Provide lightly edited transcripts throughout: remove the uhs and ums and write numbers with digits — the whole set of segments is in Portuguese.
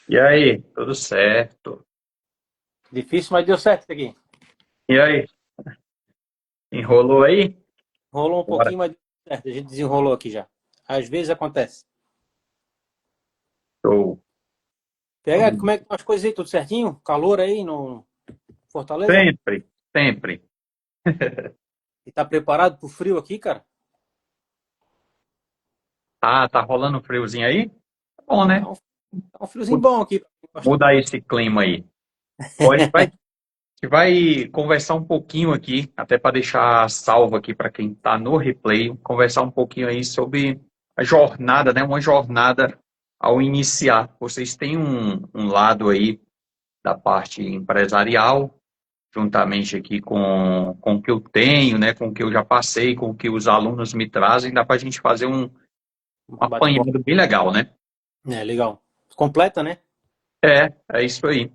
E aí, tudo certo? Difícil, mas deu certo isso aqui. E aí, enrolou aí? Rolou um Bora. pouquinho, mas deu certo. A gente desenrolou aqui já. Às vezes acontece. Show. Pega, Vamos. como é que estão as coisas aí? Tudo certinho? Calor aí no Fortaleza? Sempre, sempre. E tá preparado pro frio aqui, cara? Ah, tá rolando um friozinho aí? Tá bom, né? Tá um friozinho Mu- bom aqui pra quem gosta. Mudar esse clima aí. Ó, a gente vai conversar um pouquinho aqui, até para deixar salvo aqui para quem está no replay, conversar um pouquinho aí sobre a jornada, né? Uma jornada ao iniciar. Vocês têm um lado aí da parte empresarial, juntamente aqui com o que eu tenho, né, com o que eu já passei, com o que os alunos me trazem, dá para a gente fazer um Bate-bola. apanhado bem legal, né? É, legal. Completa, né? É isso aí.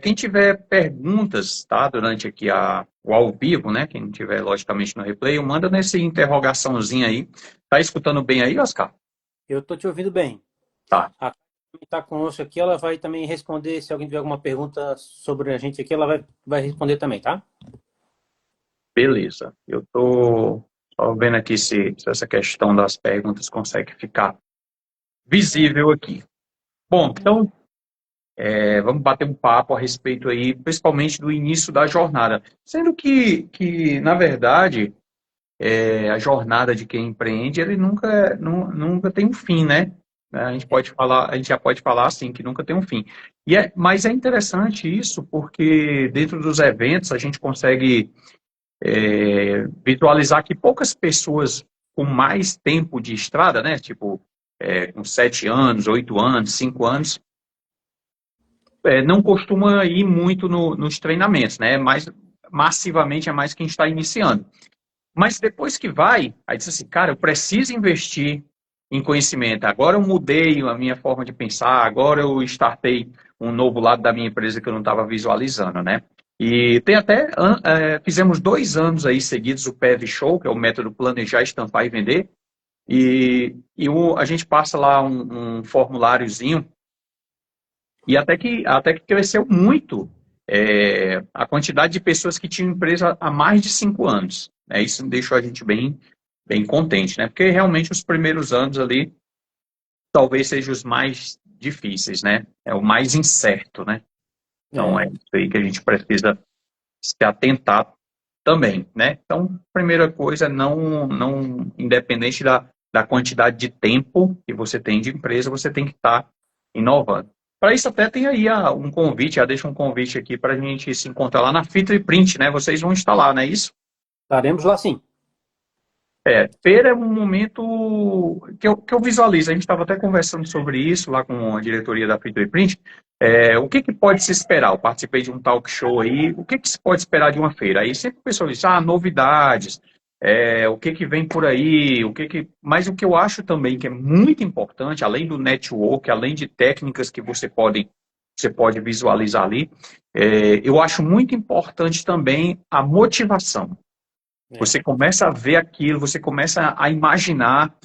Quem tiver perguntas, tá, durante aqui o ao vivo, né, quem tiver, logicamente, no replay, manda nesse interrogaçãozinho aí. Tá escutando bem aí, Oscar? Eu tô te ouvindo bem. Tá, A que está conosco aqui, ela vai também responder. Se alguém tiver alguma pergunta sobre a gente aqui, ela vai responder também, tá? beleza. Eu tô só vendo aqui se essa questão das perguntas consegue ficar visível aqui. Bom, então, vamos bater um papo a respeito aí, principalmente do início da jornada. Sendo que na verdade, a jornada de quem empreende, ele nunca tem um fim, né? A gente pode falar, a gente já pode falar assim, que nunca tem um fim. Mas é interessante isso, porque dentro dos eventos a gente consegue visualizar que poucas pessoas com mais tempo de estrada, né? Tipo, com 7 anos, 8 anos, 5 anos, não costuma ir muito nos treinamentos, né? Mais massivamente é mais quem está iniciando. Mas depois que vai, aí diz assim, cara, eu preciso investir em conhecimento. Agora eu mudei a minha forma de pensar, agora eu startei um novo lado da minha empresa que eu não estava visualizando, né? E tem até, fizemos 2 anos aí seguidos o PEV Show, que é o método planejar, estampar e vender, e a gente passa lá um formuláriozinho e até que cresceu muito a quantidade de pessoas que tinham empresa há mais de 5 anos. Né? Isso deixou a gente bem contente, né? Porque realmente os primeiros anos ali talvez sejam os mais difíceis, né? É o mais incerto, né? Então é É. isso aí que a gente precisa se atentar também, né? Então, primeira coisa, não independente da quantidade de tempo que você tem de empresa, você tem que estar inovando. Para isso, até tem aí um convite, já deixa um convite aqui para a gente se encontrar lá na Fita e Print, né? Vocês vão estar lá, não é isso? Estaremos lá sim. Feira é um momento que eu visualizo. A gente estava até conversando sobre isso lá com a diretoria da Fita e Print. O que pode se esperar? Eu participei de um talk show aí. O que se pode esperar de uma feira? Aí sempre o pessoal diz, novidades, o que vem por aí, Mas o que eu acho também que é muito importante, além do network, além de técnicas que você pode visualizar ali, eu acho muito importante também a motivação. É. Você começa a ver aquilo, você começa a imaginar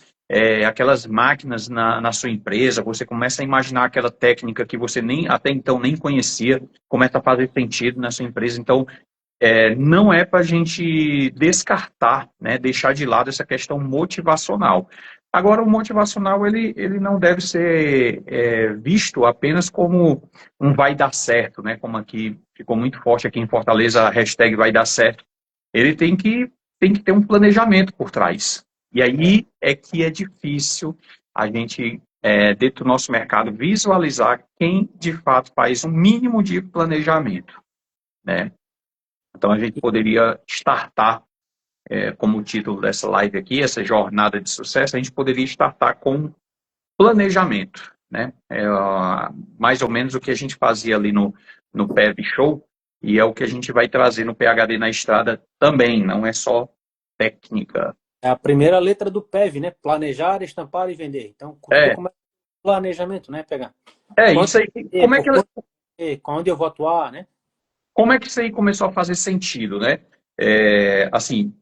aquelas máquinas na sua empresa, você começa a imaginar aquela técnica que você nem até então nem conhecia, começa a fazer sentido na sua empresa. Então, não é para a gente descartar, né, deixar de lado essa questão motivacional. Agora, o motivacional ele não deve ser visto apenas como um vai dar certo, né? Como aqui ficou muito forte aqui em Fortaleza, a hashtag vai dar certo. Ele tem que ter um planejamento por trás. E É. aí é que é difícil a gente, dentro do nosso mercado, visualizar quem de fato faz um mínimo de planejamento, né? Então a gente poderia startar, como o título dessa live aqui, essa jornada de sucesso, a gente poderia startar com planejamento, né? Mais ou menos o que a gente fazia ali no PEV Show, e é o que a gente vai trazer no PhD na estrada também, não é só técnica. É a primeira letra do PEV, né? Planejar, estampar e vender. Então, tudo É, começa com planejamento, né? Pegar isso quanto, aí. Como é que, por quanto, onde eu vou atuar, né? como é que isso aí começou a fazer sentido, né? Assim,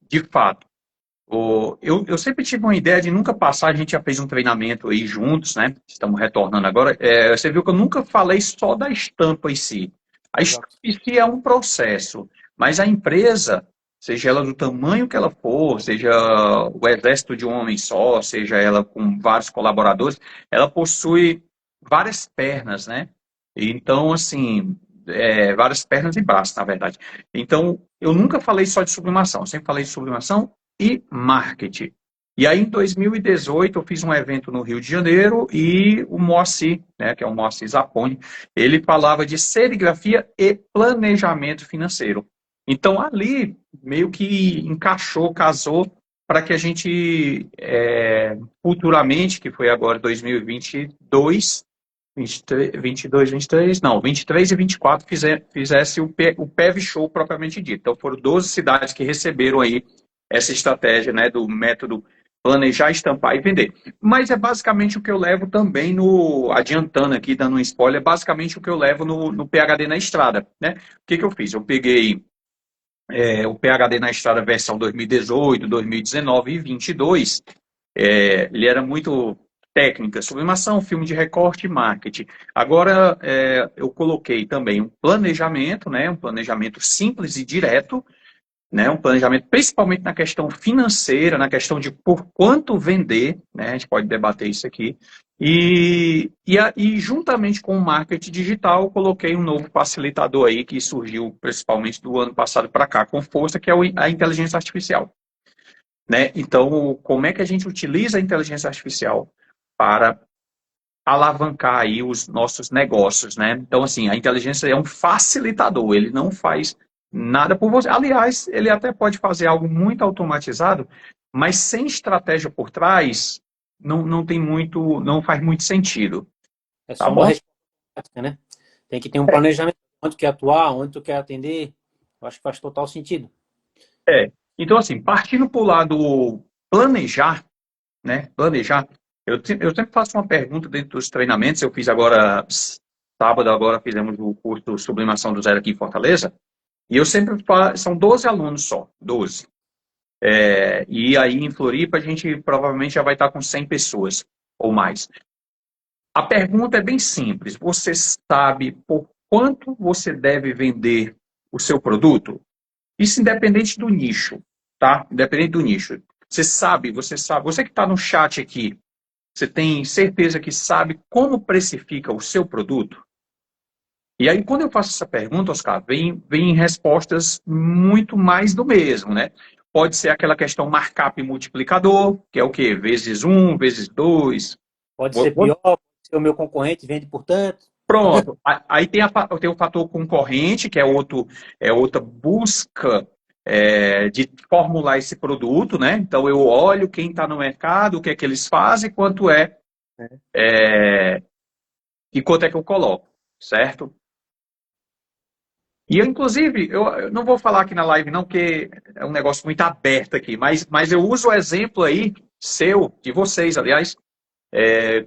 de fato. Eu sempre tive uma ideia de nunca passar, a gente já fez um treinamento aí juntos, né? Estamos retornando agora. Você viu que eu nunca falei só da estampa em si. A estampa Exato. em si é um processo, mas a empresa, seja ela do tamanho que ela for, seja o exército de um homem só, seja ela com vários colaboradores, ela possui várias pernas, né? Então, assim, várias pernas e braços, na verdade. Então, eu nunca falei só de sublimação, eu sempre falei de sublimação e marketing. E aí, em 2018, eu fiz um evento no Rio de Janeiro e o Moacir, né, que é o Moacir Zapone, ele falava de serigrafia e planejamento financeiro. Então, ali, meio que encaixou, casou, para que a gente, futuramente, que foi agora 2022, 22, 23, não, 23 e 24, fizesse o PEV Show propriamente dito. Então, foram 12 cidades que receberam aí essa estratégia, né, do método planejar, estampar e vender. Mas é basicamente o que eu levo também no, adiantando aqui, dando um spoiler, é basicamente o que eu levo no PhD na estrada, né? O que eu fiz? Eu peguei o PhD na estrada versão 2018, 2019 e 22. Ele era muito técnica, sublimação, filme de recorte e marketing. Agora, eu coloquei também um planejamento, né, um planejamento simples e direto, né, um planejamento principalmente na questão financeira, na questão de por quanto vender, né, a gente pode debater isso aqui, e juntamente com o marketing digital, eu coloquei um novo facilitador aí que surgiu principalmente do ano passado para cá com força, que é a inteligência artificial. Né? Então, como é que a gente utiliza a inteligência artificial para alavancar aí os nossos negócios, né? Então, assim, a inteligência é um facilitador, ele não faz nada por você. Aliás, ele até pode fazer algo muito automatizado, mas sem estratégia por trás, não tem muito, não faz muito sentido, É tá só uma bom? resposta prática, né? Tem que ter um planejamento, onde tu quer atuar, onde tu quer atender. Eu acho que faz total sentido. Então, assim, partindo para o lado planejar, né? Planejar. Eu sempre faço uma pergunta dentro dos treinamentos. Eu fiz agora, sábado, agora fizemos o curso Sublimação do Zero aqui em Fortaleza. E eu sempre faço, são 12 alunos só, 12. E aí em Floripa a gente provavelmente já vai estar com 100 pessoas ou mais. A pergunta é bem simples. Você sabe por quanto você deve vender o seu produto? Isso independente do nicho, tá? Independente do nicho. Você sabe, você que está no chat aqui, você tem certeza que sabe como precifica o seu produto? E aí, quando eu faço essa pergunta, Oscar, vem respostas muito mais do mesmo, né? Pode ser aquela questão markup multiplicador, que é o quê? Vezes um, vezes dois. Pode ser pior, pode ser o meu concorrente vende por tanto. Pronto. Aí tem o fator concorrente, que é outra busca de formular esse produto, né? Então, eu olho quem está no mercado, o que é que eles fazem, e quanto é que eu coloco, certo? E eu, inclusive, eu não vou falar aqui na live não, porque é um negócio muito aberto aqui, mas eu uso o exemplo aí, seu, de vocês, aliás,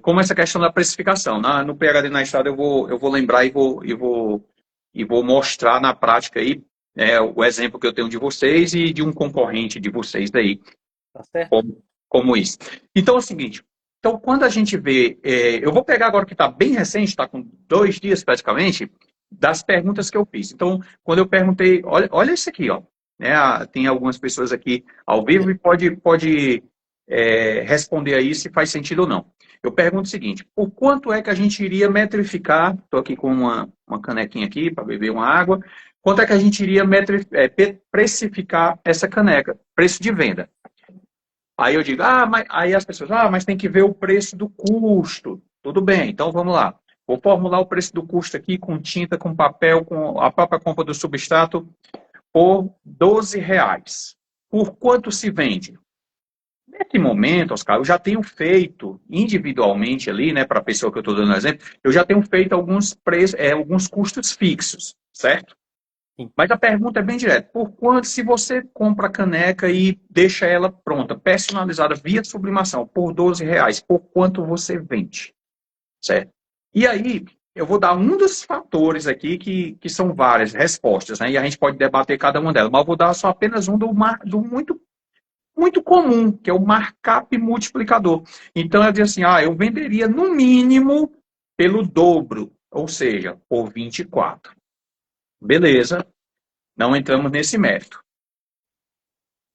como essa questão da precificação. No PhD na Estrada eu vou lembrar e vou mostrar na prática aí o exemplo que eu tenho de vocês e de um concorrente de vocês daí, Tá certo? como isso. Então é o seguinte, então quando a gente vê, eu vou pegar agora que está bem recente, está com 2 dias praticamente, das perguntas que eu fiz. Então, quando eu perguntei, olha isso aqui, ó, né, tem algumas pessoas aqui ao vivo e pode responder aí se faz sentido ou não. Eu pergunto o seguinte, por quanto é que a gente iria metrificar, estou aqui com uma canequinha aqui para beber uma água, quanto é que a gente iria precificar essa caneca, preço de venda? Aí eu digo, aí as pessoas, mas tem que ver o preço do custo. Tudo bem, então vamos lá. Vou formular o preço do custo aqui com tinta, com papel, com a própria compra do substrato por R$ 12. Por quanto se vende? Nesse momento, Oscar, eu já tenho feito individualmente ali, né, para a pessoa que eu estou dando exemplo, eu já tenho feito alguns preços, alguns custos fixos, certo? Sim. Mas a pergunta é bem direta. Por quanto, se você compra a caneca e deixa ela pronta, personalizada via sublimação, por R$ 12, por quanto você vende? Certo? E aí, eu vou dar um dos fatores aqui, que são várias respostas, né? E a gente pode debater cada uma delas, mas eu vou dar só apenas um do muito muito comum, que é o markup multiplicador. Então, eu digo assim, eu venderia no mínimo pelo dobro, ou seja, por 24. Beleza, não entramos nesse mérito.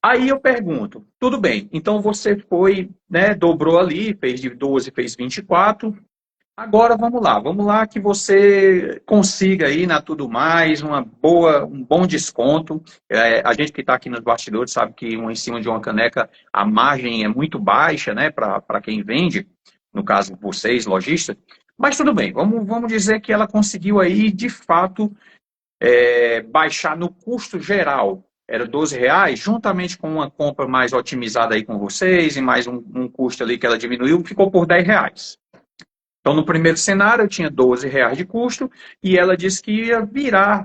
Aí eu pergunto, tudo bem, então você foi, né, dobrou ali, fez de 12, fez 24. Agora vamos lá que você consiga aí na Tudo Mais um bom desconto. A gente que está aqui nos bastidores sabe que em cima de uma caneca a margem é muito baixa, né, para quem vende, no caso vocês, lojistas. Mas tudo bem, vamos dizer que ela conseguiu aí, de fato, baixar no custo geral. Era R$ 12, juntamente com uma compra mais otimizada aí com vocês e mais um custo ali que ela diminuiu, ficou por R$ 10. Então, no primeiro cenário, eu tinha R$ 12 de custo e ela disse que ia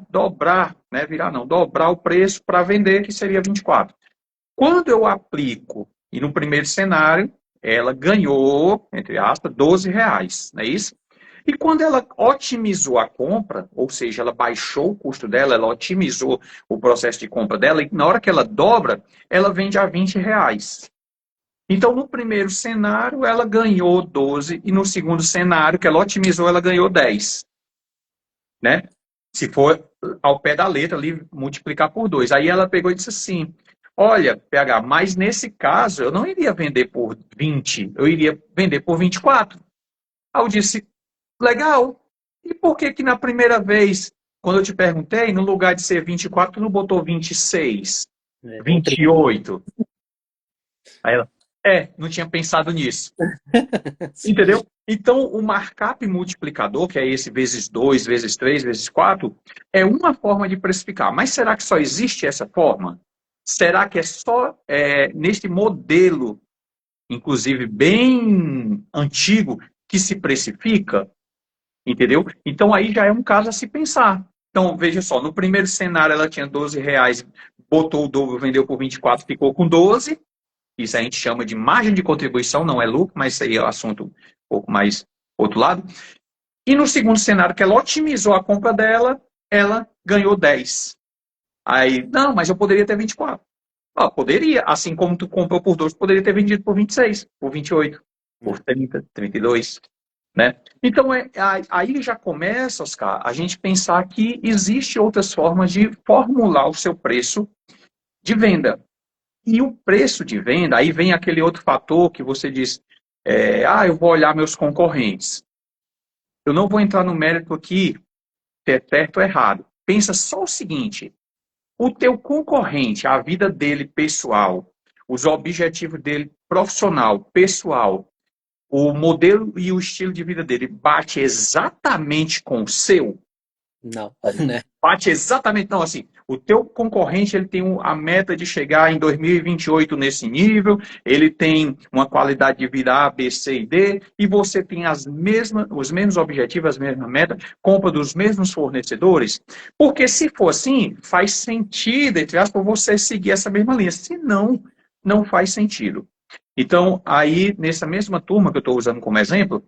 dobrar, né? Dobrar o preço para vender, que seria 24. Quando eu aplico, e no primeiro cenário, ela ganhou, entre aspas, R$ 12, não é isso? E quando ela otimizou a compra, ou seja, ela baixou o custo dela, ela otimizou o processo de compra dela, e na hora que ela dobra, ela vende a R$ 20. Então, no primeiro cenário, ela ganhou 12, e no segundo cenário, que ela otimizou, ela ganhou 10. Né? Se for ao pé da letra ali, multiplicar por 2. Aí ela pegou e disse assim, olha, PH, mas nesse caso, eu não iria vender por 20, eu iria vender por 24. Aí eu disse, legal. E por que que na primeira vez, quando eu te perguntei, no lugar de ser 24, tu não botou 26, 28? Aí ela, não tinha pensado nisso. Entendeu? Então, o markup multiplicador, que é esse vezes 2, vezes 3, vezes 4, é uma forma de precificar. Mas será que só existe essa forma? Será que é só neste modelo, inclusive bem antigo, que se precifica? Entendeu? Então, aí já é um caso a se pensar. Então, veja só, no primeiro cenário ela tinha R$ 12, botou o dobro, vendeu por 24, ficou com 12. Isso a gente chama de margem de contribuição, não é lucro, mas isso aí é um assunto um pouco mais outro lado. E no segundo cenário, que ela otimizou a compra dela, ela ganhou 10. Aí, não, mas eu poderia ter 24. Poderia, assim como tu comprou por 2, poderia ter vendido por 26, por 28, por 30, 32. Né? Então, aí já começa, Oscar, a gente pensar que existe outras formas de formular o seu preço de venda. E o preço de venda, aí vem aquele outro fator que você diz, eu vou olhar meus concorrentes. Eu não vou entrar no mérito aqui, se é certo ou errado. Pensa só o seguinte, o teu concorrente, a vida dele pessoal, os objetivos dele profissional, pessoal, o modelo e o estilo de vida dele bate exatamente com o seu? Não, né? Bate exatamente, não, assim, o teu concorrente ele tem a meta de chegar em 2028 nesse nível, ele tem uma qualidade de vida A, B, C e D, e você tem os mesmos objetivos, as mesmas metas, compra dos mesmos fornecedores, porque se for assim, faz sentido, entre aspas, você seguir essa mesma linha, se não, não faz sentido. Então, aí, nessa mesma turma que eu estou usando como exemplo,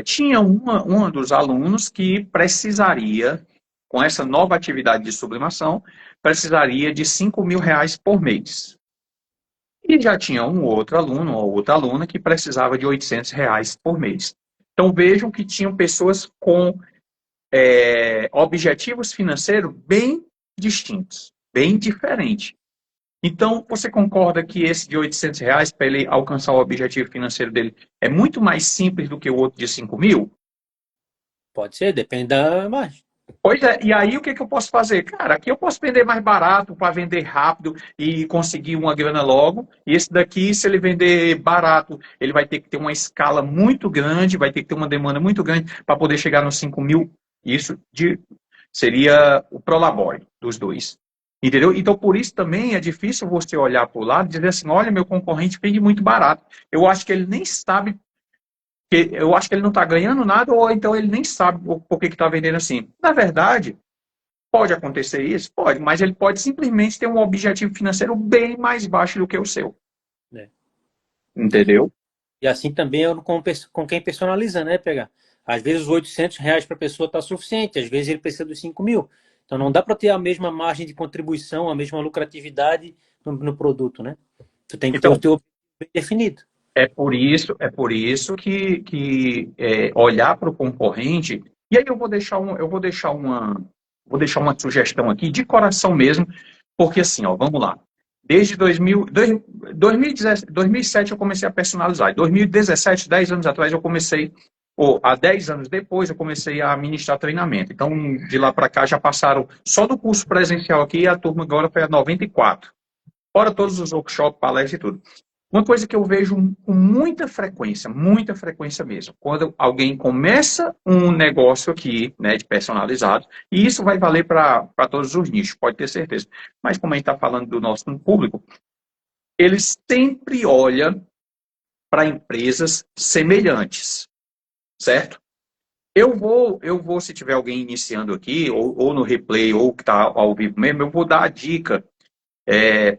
tinha uma dos alunos que precisaria, com essa nova atividade de sublimação, precisaria de R$ 5.000 por mês. E já tinha um outro aluno ou outra aluna que precisava de R$ 800 por mês. Então vejam que tinham pessoas com objetivos financeiros bem distintos, bem diferentes. Então, você concorda que esse de R$ 800 para ele alcançar o objetivo financeiro dele é muito mais simples do que o outro de 5.000? Pode ser, depende da margem. Pois é, e aí o que eu posso fazer? Cara, aqui eu posso vender mais barato para vender rápido e conseguir uma grana logo. E esse daqui, se ele vender barato, ele vai ter que ter uma escala muito grande, vai ter que ter uma demanda muito grande para poder chegar nos 5.000. Isso seria o prolabore dos dois. Entendeu? Então, por isso também é difícil você olhar para o lado e dizer assim, olha, meu concorrente vende muito barato. Eu acho que ele nem sabe, eu acho que ele não está ganhando nada, ou então ele nem sabe por que está vendendo assim. Na verdade, pode acontecer isso? Pode, mas ele pode simplesmente ter um objetivo financeiro bem mais baixo do que o seu. É. Entendeu? E assim também é com quem personaliza, né, pegar. Às vezes os R$ 800 para a pessoa está suficiente, às vezes ele precisa dos 5.000. Então não dá para ter a mesma margem de contribuição, a mesma lucratividade no produto, né? Tu tem que ter o Então, teu objetivo bem definido. é por isso que olhar para o concorrente, e aí eu vou deixar uma sugestão aqui de coração mesmo, porque assim, ó, vamos lá. Desde 2007 eu comecei a personalizar. Em 2017, 10 anos atrás, eu comecei, ou há 10 anos depois, eu comecei a ministrar treinamento. Então, de lá para cá, já passaram, só do curso presencial aqui, a turma agora foi a 94. Fora todos os workshops, palestras e tudo. Uma coisa que eu vejo com muita frequência mesmo, quando alguém começa um negócio aqui, né, de personalizado, e isso vai valer para todos os nichos, pode ter certeza. Mas como a gente está falando do nosso público, eles sempre olham para empresas semelhantes, certo? Eu vou, se tiver alguém iniciando aqui, ou no replay, ou que está ao vivo mesmo, eu vou dar a dica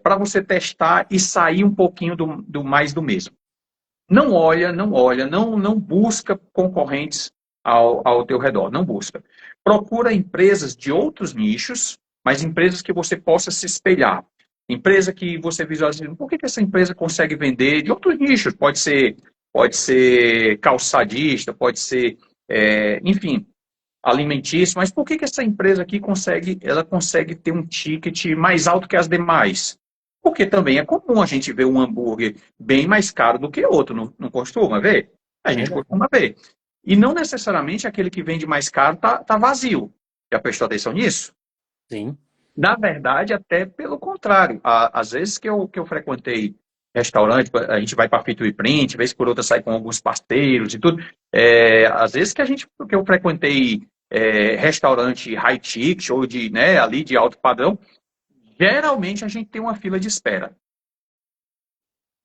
para você testar e sair um pouquinho do mais do mesmo. Não olha, não busca concorrentes ao teu redor, não busca. Procura empresas de outros nichos, mas empresas que você possa se espelhar. Empresa que você visualiza, por que essa empresa consegue vender de outros nichos? Pode ser calçadista, pode ser, enfim, alimentício, mas por que essa empresa aqui ela consegue ter um ticket mais alto que as demais? Porque também é comum a gente ver um hambúrguer bem mais caro do que outro, não costuma ver? A É gente verdade. costuma ver. E não necessariamente aquele que vende mais caro tá vazio. Já prestou atenção nisso? Sim. Na verdade, até pelo contrário. Às vezes que eu frequentei restaurante, a gente vai para Fit e Print, vez por outra sai com alguns parceiros e tudo. Às vezes que eu frequentei restaurante high ticket ou né, ali de alto padrão, geralmente a gente tem uma fila de espera.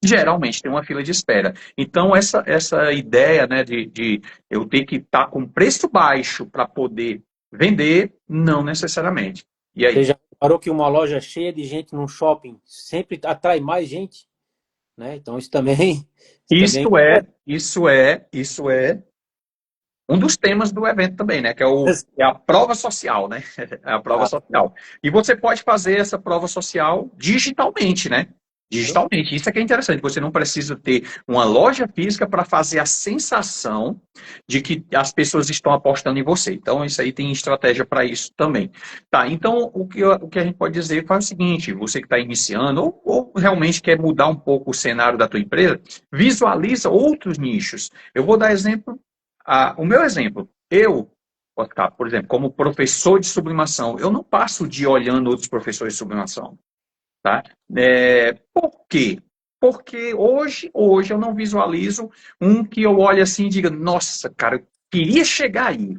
Geralmente tem uma fila de espera. Então, essa ideia, né, de eu ter que estar com preço baixo para poder vender, não necessariamente. E Você aí? já reparou que uma loja cheia de gente num shopping sempre atrai mais gente, né? Então isso também, isso também é Isso é, importante. isso é, isso é um dos temas do evento também, né? Que é a prova social, né? É a prova Ah, social. E você pode fazer essa prova social digitalmente, né? claro. Digitalmente. Isso é que é interessante. Você não precisa ter uma loja física para fazer a sensação de que as pessoas estão apostando em você. Então, isso aí tem estratégia para isso também. Tá, então, o que a gente pode dizer é o seguinte, você que está iniciando, ou realmente quer mudar um pouco o cenário da tua empresa, visualiza outros nichos. Eu vou dar exemplo o meu exemplo, Oscar, por exemplo, como professor de sublimação, eu não passo o dia olhando outros professores de sublimação, tá? Por quê? Porque hoje eu não visualizo um que eu olhe assim e diga, nossa, cara, eu queria chegar aí.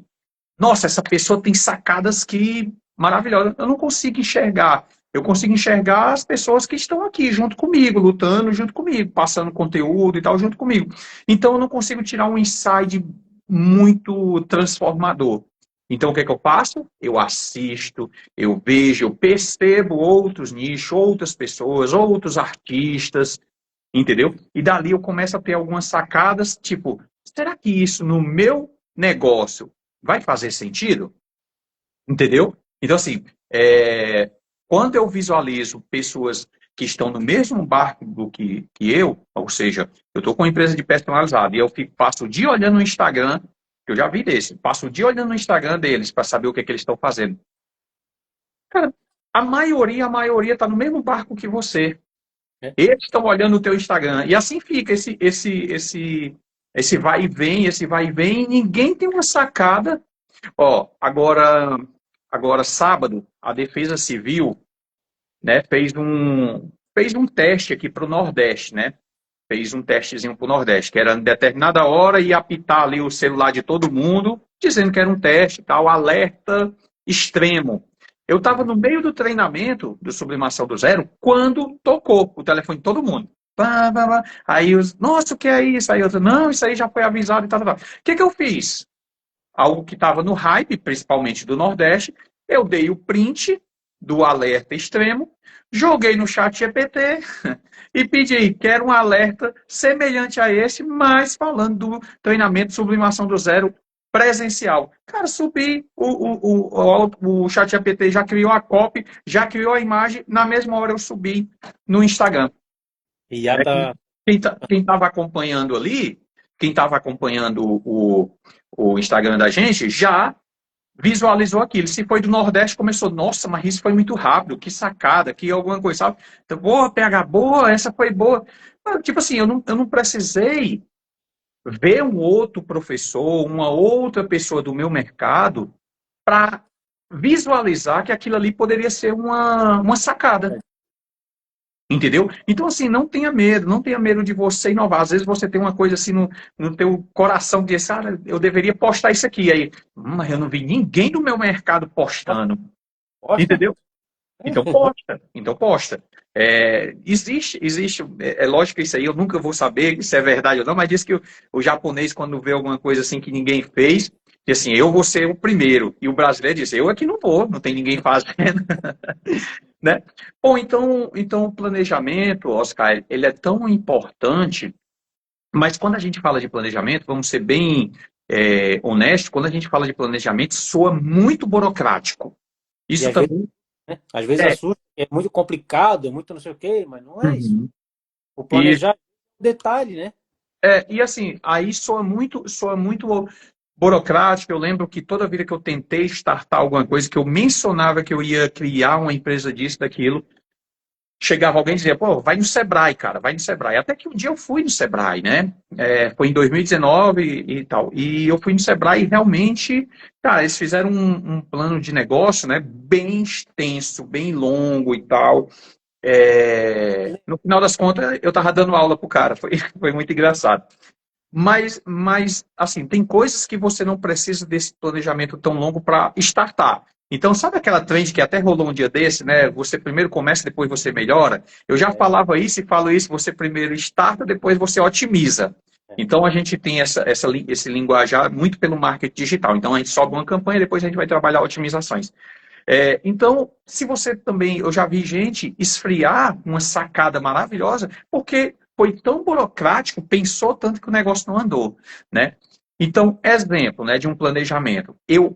Nossa, essa pessoa tem sacadas que maravilhosas. Eu não consigo enxergar. Eu consigo enxergar as pessoas que estão aqui junto comigo, lutando junto comigo, passando conteúdo e tal junto comigo. Então eu não consigo tirar um insight muito transformador. Então o que é que eu faço? Eu assisto, eu vejo, eu percebo outros nichos, outras pessoas, outros artistas, entendeu? E dali eu começo a ter algumas sacadas, tipo, será que isso no meu negócio vai fazer sentido? Entendeu? Então, assim, quando eu visualizo pessoas que estão no mesmo barco do que eu, ou seja, eu estou com uma empresa de personalizado e eu passo o dia olhando no Instagram, eu já vi desse, passo o dia olhando no Instagram deles para saber o que eles estão fazendo. Cara, a maioria está no mesmo barco que você. É. Eles estão olhando o teu Instagram. E assim fica esse vai e vem, e ninguém tem uma sacada. Ó, agora sábado, a Defesa Civil, né, fez um teste aqui para o Nordeste, né? Fez um testezinho para o Nordeste, que era em determinada hora ia apitar ali o celular de todo mundo, dizendo que era um teste, tal, alerta extremo. Eu estava Uhum. no meio do treinamento do Sublimação do Zero quando tocou o telefone de todo mundo. Pá, pá, pá. Aí nossa, o que é isso? Aí outro, não, isso aí já foi avisado e tal, tal, tal. O que eu fiz? Algo que estava no hype, principalmente do Nordeste, eu dei o print do alerta extremo, joguei no chat GPT e pedi, quero um alerta semelhante a esse, mas falando do treinamento de sublimação do zero presencial. Cara, subi, o ChatGPT já criou a copy, já criou a imagem, na mesma hora eu subi no Instagram. E já Né? tá. Quem estava acompanhando ali, quem estava acompanhando o Instagram da gente, já visualizou aquilo. Se foi do Nordeste, começou, nossa, mas isso foi muito rápido, que sacada, que alguma coisa, sabe? Então, boa, PH, boa, essa foi boa. Tipo assim, eu não precisei ver um outro professor, uma outra pessoa do meu mercado para visualizar que aquilo ali poderia ser uma sacada. Entendeu? Então, assim, não tenha medo, não tenha medo de você inovar. Às vezes você tem uma coisa assim no teu coração de dizer, ah, eu deveria postar isso aqui. Aí, mas eu não vi ninguém do meu mercado postando. Posta? Entendeu? Então posta. Então posta. Existe, é lógico que isso aí eu nunca vou saber se é verdade ou não, mas diz que o japonês, quando vê alguma coisa assim que ninguém fez, diz assim, eu vou ser o primeiro. E o brasileiro diz, eu aqui não vou, não tem ninguém fazendo. Né? Bom, então o planejamento, Oscar, ele é tão importante, mas quando a gente fala de planejamento, vamos ser bem honestos, quando a gente fala de planejamento, soa muito burocrático. E Isso às vezes, também né? Às vezes é. assusta, é muito complicado, é muito não sei o quê, mas não é isso. Uhum. O E, planejar é um detalhe, né? e assim, aí soa muito burocrático. Eu lembro que toda vida que eu tentei startar alguma coisa, que eu mencionava que eu ia criar uma empresa disso, daquilo, chegava alguém e dizia, pô, vai no Sebrae, cara, vai no Sebrae. Até que um dia eu fui no Sebrae, né? Foi em 2019 e tal. E eu fui no Sebrae e realmente, cara, eles fizeram um plano de negócio, né? Bem extenso, bem longo e tal. No final das contas, eu tava dando aula pro cara, foi muito engraçado. Mas, assim, tem coisas que você não precisa desse planejamento tão longo para startar. Então, sabe aquela trend que até rolou um dia desse, né? Você primeiro começa, depois você melhora? Eu já É, falava isso e falo isso, você primeiro starta, depois você otimiza. é. Então, a gente tem esse linguajar muito pelo marketing digital. Então, a gente sobe uma campanha, depois a gente vai trabalhar otimizações. Então, se você também, eu já vi gente esfriar uma sacada maravilhosa, porque foi tão burocrático, pensou tanto que o negócio não andou, né? Então, exemplo, né, de um planejamento. Eu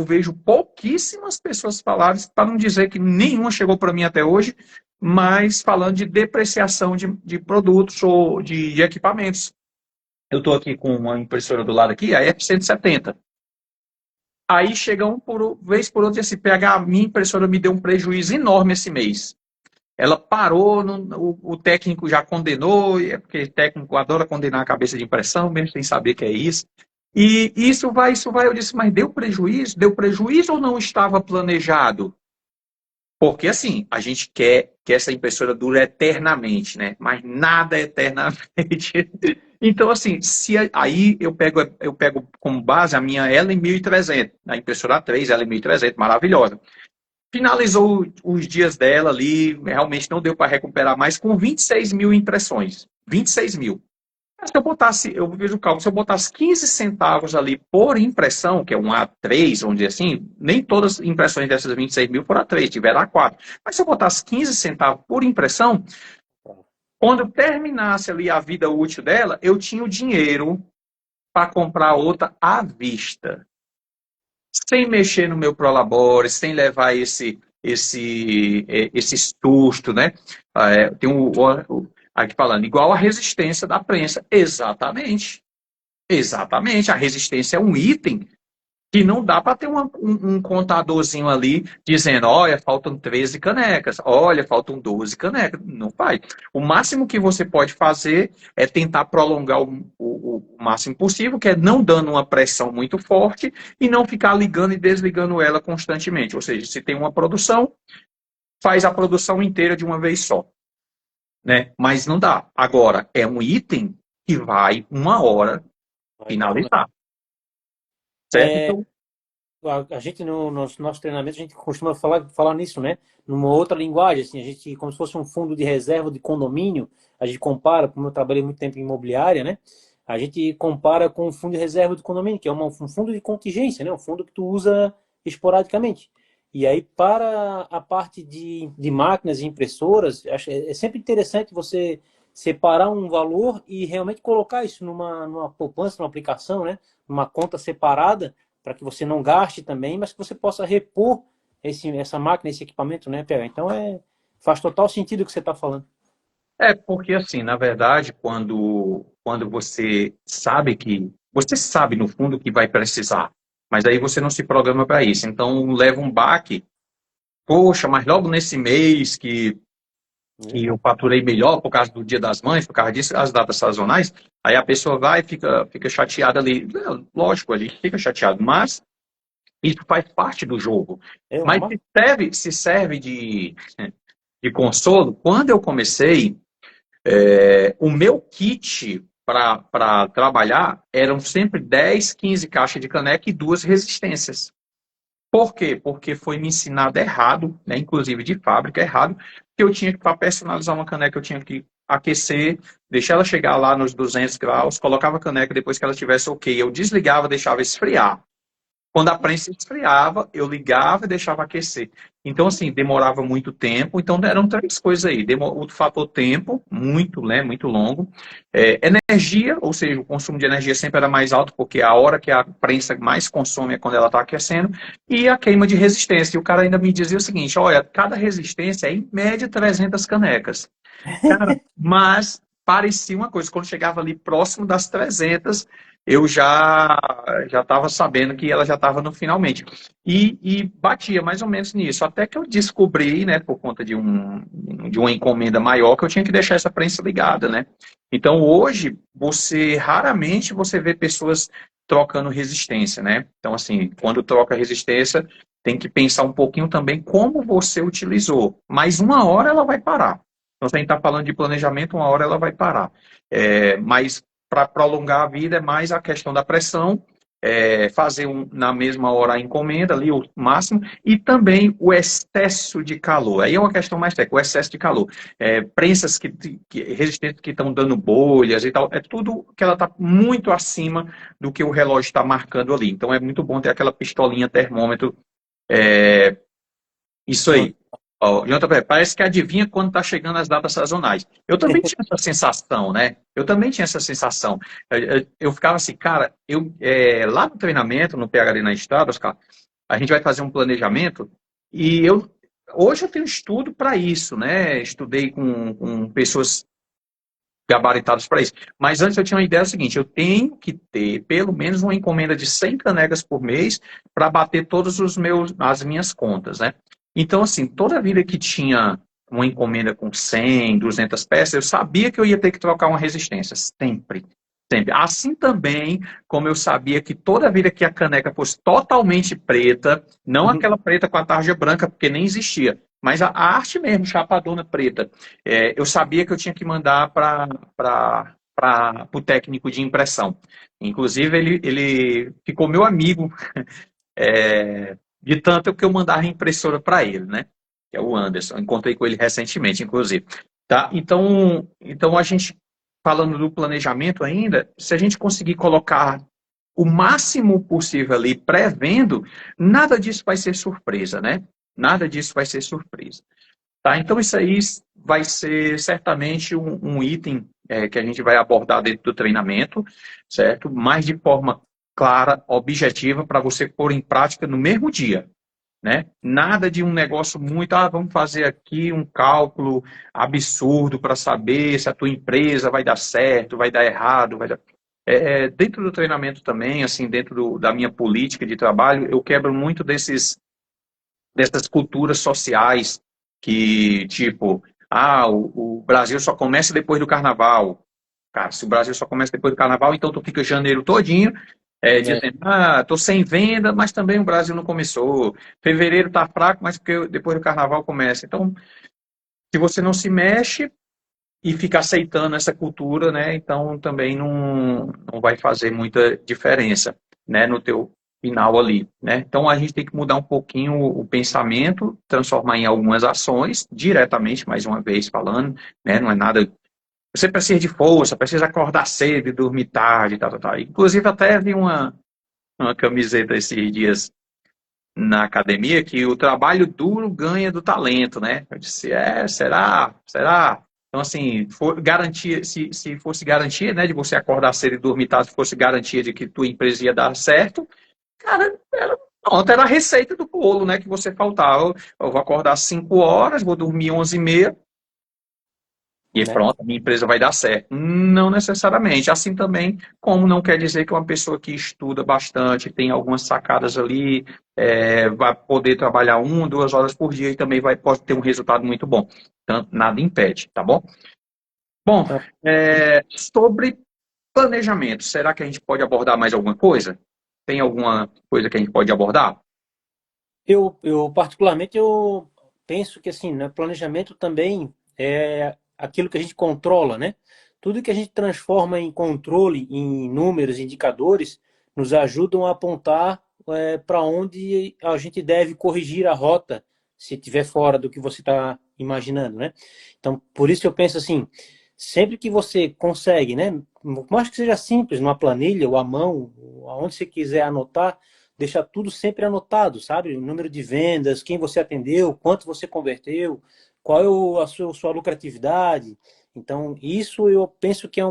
vejo pouquíssimas pessoas falarem, para não dizer que nenhuma chegou para mim até hoje, mas falando de depreciação de produtos ou de equipamentos. Eu estou aqui com uma impressora do lado aqui, a F-170. Aí chega um vez por outra e esse PH, a minha impressora me deu um prejuízo enorme esse mês. Ela parou, o técnico já condenou, porque o técnico adora condenar a cabeça de impressão, mesmo sem saber que é isso. E isso vai. Eu disse, mas deu prejuízo? Deu prejuízo ou não estava planejado? Porque assim, a gente quer que essa impressora dure eternamente, né? Mas nada é eternamente. Então, assim, aí eu pego como base a minha L1300, a impressora A3, L1300, maravilhosa. Finalizou os dias dela ali, realmente não deu para recuperar mais, com 26 mil impressões. 26 mil. Se eu botasse, eu vejo o cálculo, se eu botasse 15 centavos ali por impressão, que é um A3, vamos dizer assim, nem todas as impressões dessas 26 mil foram A3, tiveram A4. Mas se eu botasse 15 centavos por impressão, quando terminasse ali a vida útil dela, eu tinha o dinheiro para comprar outra à vista. Sem mexer no meu Prolabore, sem levar esse susto, né? Tem aqui falando, igual a resistência da prensa. Exatamente. Exatamente. A resistência é um item que não dá para ter um contadorzinho ali dizendo, olha, faltam 13 canecas, olha, faltam 12 canecas. Não vai. O máximo que você pode fazer é tentar prolongar o máximo possível, que é não dando uma pressão muito forte e não ficar ligando e desligando ela constantemente. Ou seja, se tem uma produção, faz a produção inteira de uma vez só. Né? Mas não dá. Agora, é um item que vai uma hora finalizar. Certo? É, Então, a gente no nosso treinamento a gente costuma falar nisso, né? Numa outra linguagem, assim, a gente como se fosse um fundo de reserva de condomínio, a gente compara, como eu trabalhei muito tempo em imobiliária, né? A gente compara com um fundo de reserva de condomínio, que é um fundo de contingência, né? Um fundo que tu usa esporadicamente. E aí, para a parte de máquinas e impressoras, é sempre interessante você separar um valor e realmente colocar isso numa poupança, numa aplicação, né? Numa conta separada, para que você não gaste também, mas que você possa repor essa máquina, esse equipamento, né, PH? Então, faz total sentido o que você está falando. É porque, assim, na verdade, quando você sabe no fundo que vai precisar, mas aí você não se programa para isso. Então, leva um baque, poxa, mas logo nesse mês que eu faturei melhor por causa do Dia das Mães, por causa disso, as datas sazonais, aí a pessoa vai e fica chateada ali. Lógico, a gente fica chateado, mas isso faz parte do jogo. É Mas uma... se serve de consolo, quando eu comecei, o meu kit para trabalhar eram sempre 10, 15 caixas de caneca e duas resistências. Por quê? Porque foi me ensinado errado, né, inclusive de fábrica, errado, que eu tinha que, para personalizar uma caneca, eu tinha que aquecer, deixar ela chegar lá nos 200 graus, colocava a caneca, depois que ela estivesse ok, eu desligava, deixava esfriar. Quando a prensa esfriava, eu ligava e deixava aquecer. Então, assim, demorava muito tempo. Então, eram três coisas aí. O fator tempo, muito, né, muito longo. Energia, ou seja, o consumo de energia sempre era mais alto, porque a hora que a prensa mais consome é quando ela está aquecendo. E a queima de resistência. E o cara ainda me dizia o seguinte, olha, cada resistência é, em média, 300 canecas. Cara, mas parecia uma coisa. Quando chegava ali próximo das 300, eu já estava sabendo que ela já estava no finalmente. E batia mais ou menos nisso. Até que eu descobri, né, por conta de uma encomenda maior, que eu tinha que deixar essa prensa ligada, né? Então, hoje, raramente você vê pessoas trocando resistência, né? Então, assim, quando troca resistência, tem que pensar um pouquinho também como você utilizou. Mas uma hora ela vai parar. Então, se a gente está falando de planejamento, uma hora ela vai parar. Mas para prolongar a vida é mais a questão da pressão, fazer na mesma hora a encomenda ali, o máximo, e também o excesso de calor. Aí é uma questão mais técnica, o excesso de calor. Prensas resistentes que estão dando bolhas e tal, é tudo que ela está muito acima do que o relógio está marcando ali. Então é muito bom ter aquela pistolinha termômetro, isso Show. aí. Ó, JP, parece que adivinha quando está chegando as datas sazonais. Eu também tinha essa sensação, né? Eu também tinha essa sensação. Eu ficava assim, cara, lá no treinamento, no PhD na Estrada, Oscar, a gente vai fazer um planejamento e hoje eu tenho estudo para isso, né? Estudei com pessoas gabaritadas para isso. Mas antes eu tinha uma ideia seguinte, eu tenho que ter pelo menos uma encomenda de 100 canecas por mês para bater todas as minhas contas, né? Então, assim, toda vida que tinha uma encomenda com 100, 200 peças, eu sabia que eu ia ter que trocar uma resistência, sempre. Sempre. Assim também, como eu sabia que toda vida que a caneca fosse totalmente preta, não aquela preta com a tarja branca, porque nem existia, mas a arte mesmo, chapadona preta, eu sabia que eu tinha que mandar para o técnico de impressão. Inclusive, ele ficou meu amigo, de tanto que eu mandava impressora para ele, né? Que é o Anderson. Encontrei com ele recentemente, inclusive. Tá? Então, a gente, falando do planejamento ainda, se a gente conseguir colocar o máximo possível ali, prevendo, nada disso vai ser surpresa, né? Nada disso vai ser surpresa. Tá? Então, isso aí vai ser certamente um item que a gente vai abordar dentro do treinamento, certo? Mas de forma clara, objetiva, para você pôr em prática no mesmo dia. Né? Nada de um negócio muito, vamos fazer aqui um cálculo absurdo para saber se a tua empresa vai dar certo, vai dar errado, vai dar... dentro do treinamento também, assim, dentro da minha política de trabalho, eu quebro muito dessas culturas sociais que, tipo, o Brasil só começa depois do carnaval. Cara, se o Brasil só começa depois do carnaval, então tu fica janeiro todinho dizendo, tô sem venda, mas também o Brasil não começou. Fevereiro tá fraco, mas porque depois do carnaval começa. Então, se você não se mexe e fica aceitando essa cultura, né, então também não vai fazer muita diferença, né, no teu final ali, né? Então a gente tem que mudar um pouquinho o pensamento, transformar em algumas ações, diretamente, mais uma vez falando, né, não é nada. Você precisa de força, precisa acordar cedo e dormir tarde, tal, tal, tal. Inclusive até vi uma camiseta esses dias na academia que o trabalho duro ganha do talento, né? Eu disse, será? Será? Então, assim, garantia, se fosse garantia, né, de você acordar cedo e dormir tarde, se fosse garantia de que tua empresa ia dar certo, cara, pronto, era a receita do bolo, né, que você faltava. Eu vou acordar às 5 horas, vou dormir 11h30, e né? pronto, a minha empresa vai dar certo. Não necessariamente. Assim também, como não quer dizer que uma pessoa que estuda bastante, tem algumas sacadas ali, vai poder trabalhar 1, 2 horas por dia e também pode ter um resultado muito bom. Então, nada impede, tá bom? Bom, Tá. sobre planejamento, será que a gente pode abordar mais alguma coisa? Tem alguma coisa que a gente pode abordar? Eu particularmente, eu penso que assim, né, planejamento também é aquilo que a gente controla, né? Tudo que a gente transforma em controle, em números, indicadores, nos ajudam a apontar para onde a gente deve corrigir a rota, se estiver fora do que você está imaginando, né? Então, por isso eu penso assim, sempre que você consegue, né? Por mais que seja simples, numa planilha ou à mão, ou aonde você quiser anotar, deixar tudo sempre anotado, sabe? O número de vendas, quem você atendeu, quanto você converteu, qual é a sua lucratividade. Então, isso eu penso que é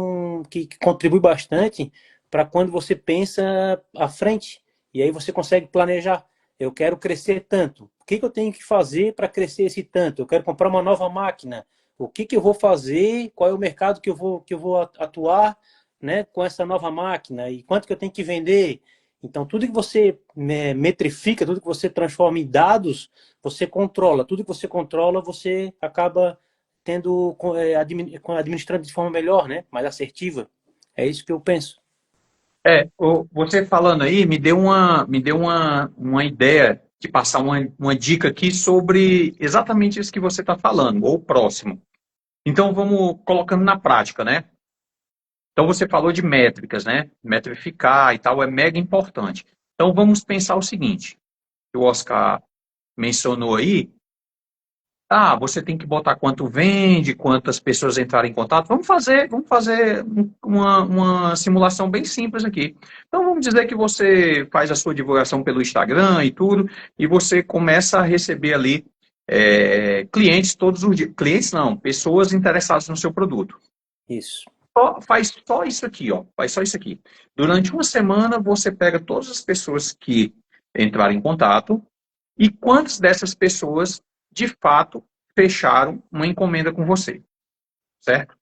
que contribui bastante para quando você pensa à frente. E aí você consegue planejar. Eu quero crescer tanto. O que eu tenho que fazer para crescer esse tanto? Eu quero comprar uma nova máquina. O que eu vou fazer? Qual é o mercado que eu vou atuar, né, com essa nova máquina? E quanto que eu tenho que vender? Então, tudo que você metrifica, tudo que você transforma em dados, você controla. Tudo que você controla, você acaba administrando de forma melhor, né? Mais assertiva. É isso que eu penso. Você falando aí me deu uma ideia de passar uma dica aqui sobre exatamente isso que você está falando, ou próximo. Então vamos colocando na prática, né? Então você falou de métricas, né? Metrificar e tal é mega importante. Então vamos pensar o seguinte, que o Oscar mencionou aí. Você tem que botar quanto vende, quantas pessoas entraram em contato. Vamos fazer uma simulação bem simples aqui. Então, vamos dizer que você faz a sua divulgação pelo Instagram e tudo, e você começa a receber ali clientes todos os dias. Clientes não, pessoas interessadas no seu produto. Isso. Faz só isso aqui, ó. Faz só isso aqui. Durante uma semana, você pega todas as pessoas que entraram em contato e quantas dessas pessoas, de fato, fecharam uma encomenda com você, certo?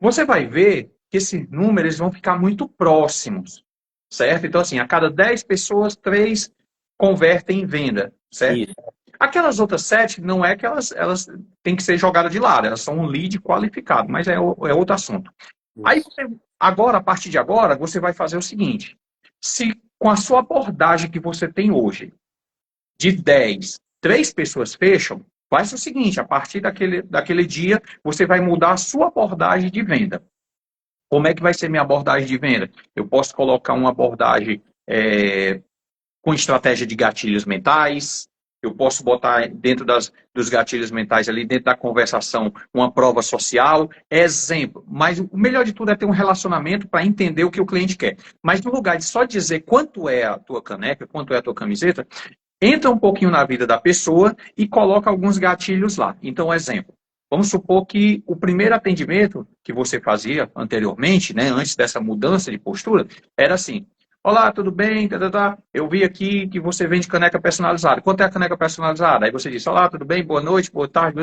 Você vai ver que esses números vão ficar muito próximos, certo? Então, assim, a cada 10 pessoas, 3 convertem em venda, certo? Isso. Aquelas outras 7, não é que elas têm que ser jogadas de lado, elas são um lead qualificado, mas é outro assunto. Aí, Isso. agora, a partir de agora, você vai fazer o seguinte, se com a sua abordagem que você tem hoje, de 10, 3 pessoas fecham, vai ser o seguinte, a partir daquele dia, você vai mudar a sua abordagem de venda. Como é que vai ser minha abordagem de venda? Eu posso colocar uma abordagem com estratégia de gatilhos mentais, eu posso botar dentro dos gatilhos mentais ali, dentro da conversação, uma prova social, exemplo. Mas o melhor de tudo é ter um relacionamento para entender o que o cliente quer. Mas no lugar de só dizer quanto é a tua caneca, quanto é a tua camiseta, entra um pouquinho na vida da pessoa e coloca alguns gatilhos lá. Então, exemplo. Vamos supor que o primeiro atendimento que você fazia anteriormente, né, antes dessa mudança de postura, era assim: olá, tudo bem? Eu vi aqui que você vende caneca personalizada. Quanto é a caneca personalizada? Aí você diz: olá, tudo bem? Boa noite, boa tarde.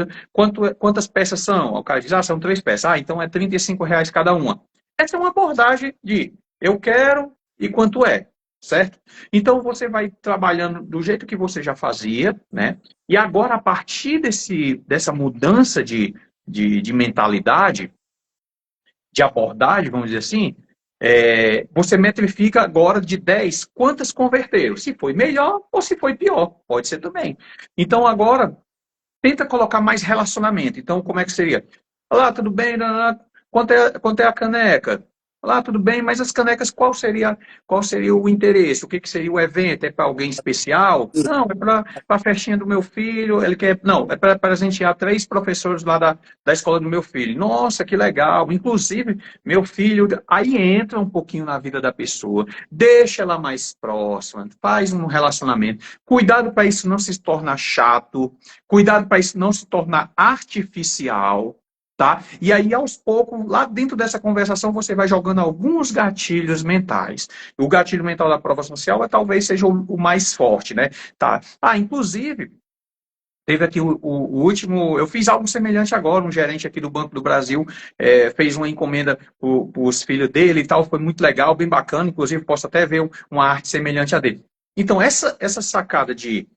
Quantas peças são? O cara diz: são 3 peças. Então é R$ 35 cada uma. Essa é uma abordagem de eu quero e quanto é, certo? Então você vai trabalhando do jeito que você já fazia, né? E agora, a partir dessa mudança de mentalidade, de abordagem, vamos dizer assim, você metrifica agora de 10 quantas converteram. Se foi melhor ou se foi pior. Pode ser também. Então, agora, tenta colocar mais relacionamento. Então, como é que seria? Olá, tudo bem? Quanto é a caneca? Olá, tudo bem? Mas as canecas, qual seria o interesse? O que seria o evento? É para alguém especial? Não, é para a festinha do meu filho. Ele quer. Não, é para presentear 3 professores lá da escola do meu filho. Nossa, que legal. Inclusive, meu filho. Aí entra um pouquinho na vida da pessoa, deixa ela mais próxima, faz um relacionamento. Cuidado para isso não se tornar chato. Cuidado para isso não se tornar artificial, Tá? E aí, aos poucos, lá dentro dessa conversação, você vai jogando alguns gatilhos mentais. O gatilho mental da prova social talvez seja o mais forte, né? Tá? Inclusive, teve aqui o último, eu fiz algo semelhante agora, um gerente aqui do Banco do Brasil fez uma encomenda para os filhos dele e tal, foi muito legal, bem bacana, inclusive posso até ver uma arte semelhante a dele. Então, essa sacada de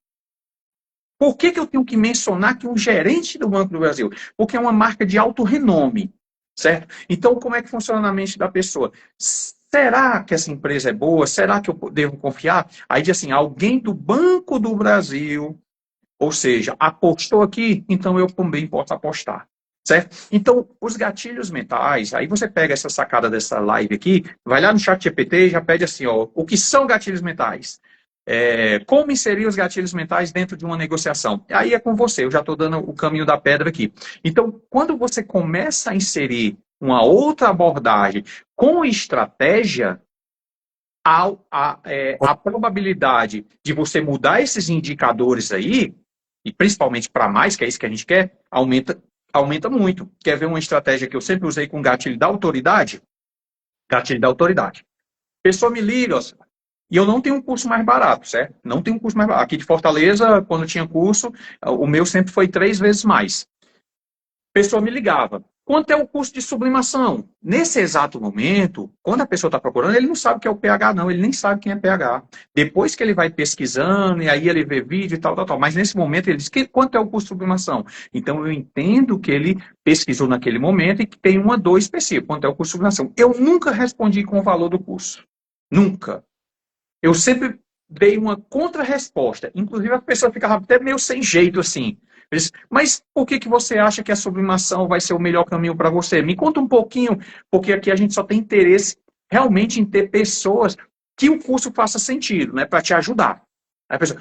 por que eu tenho que mencionar que um gerente do Banco do Brasil? Porque é uma marca de alto renome, certo? Então, como é que funciona na mente da pessoa? Será que essa empresa é boa? Será que eu devo confiar? Aí diz assim, alguém do Banco do Brasil, ou seja, apostou aqui, então eu também posso apostar. Certo? Então, os gatilhos mentais, aí você pega essa sacada dessa live aqui, vai lá no chat GPT e já pede assim, ó, o que são gatilhos mentais? Como inserir os gatilhos mentais dentro de uma negociação? Aí é com você, eu já estou dando o caminho da pedra aqui. Então, quando você começa a inserir uma outra abordagem com estratégia, a probabilidade de você mudar esses indicadores aí, e principalmente para mais, que é isso que a gente quer, aumenta muito. Quer ver uma estratégia que eu sempre usei com gatilho da autoridade? Gatilho da autoridade. Pessoa me liga, e eu não tenho um curso mais barato, certo? Não tenho um curso mais barato. Aqui de Fortaleza, quando tinha curso, o meu sempre foi 3 vezes mais. Pessoa me ligava. Quanto é o custo de sublimação? Nesse exato momento, quando a pessoa está procurando, ele não sabe o que é o pH, não. Ele nem sabe quem é pH. Depois que ele vai pesquisando, e aí ele vê vídeo e tal, tal, tal. Mas nesse momento ele diz, quanto é o custo de sublimação? Então eu entendo que ele pesquisou naquele momento e que tem uma dor específica. Quanto é o custo de sublimação? Eu nunca respondi com o valor do curso. Nunca. Eu sempre dei uma contra-resposta. Inclusive, a pessoa ficava até meio sem jeito, assim. Disse, mas por que você acha que a sublimação vai ser o melhor caminho para você? Me conta um pouquinho, porque aqui a gente só tem interesse realmente em ter pessoas que o curso faça sentido, né, para te ajudar. Aí a pessoa,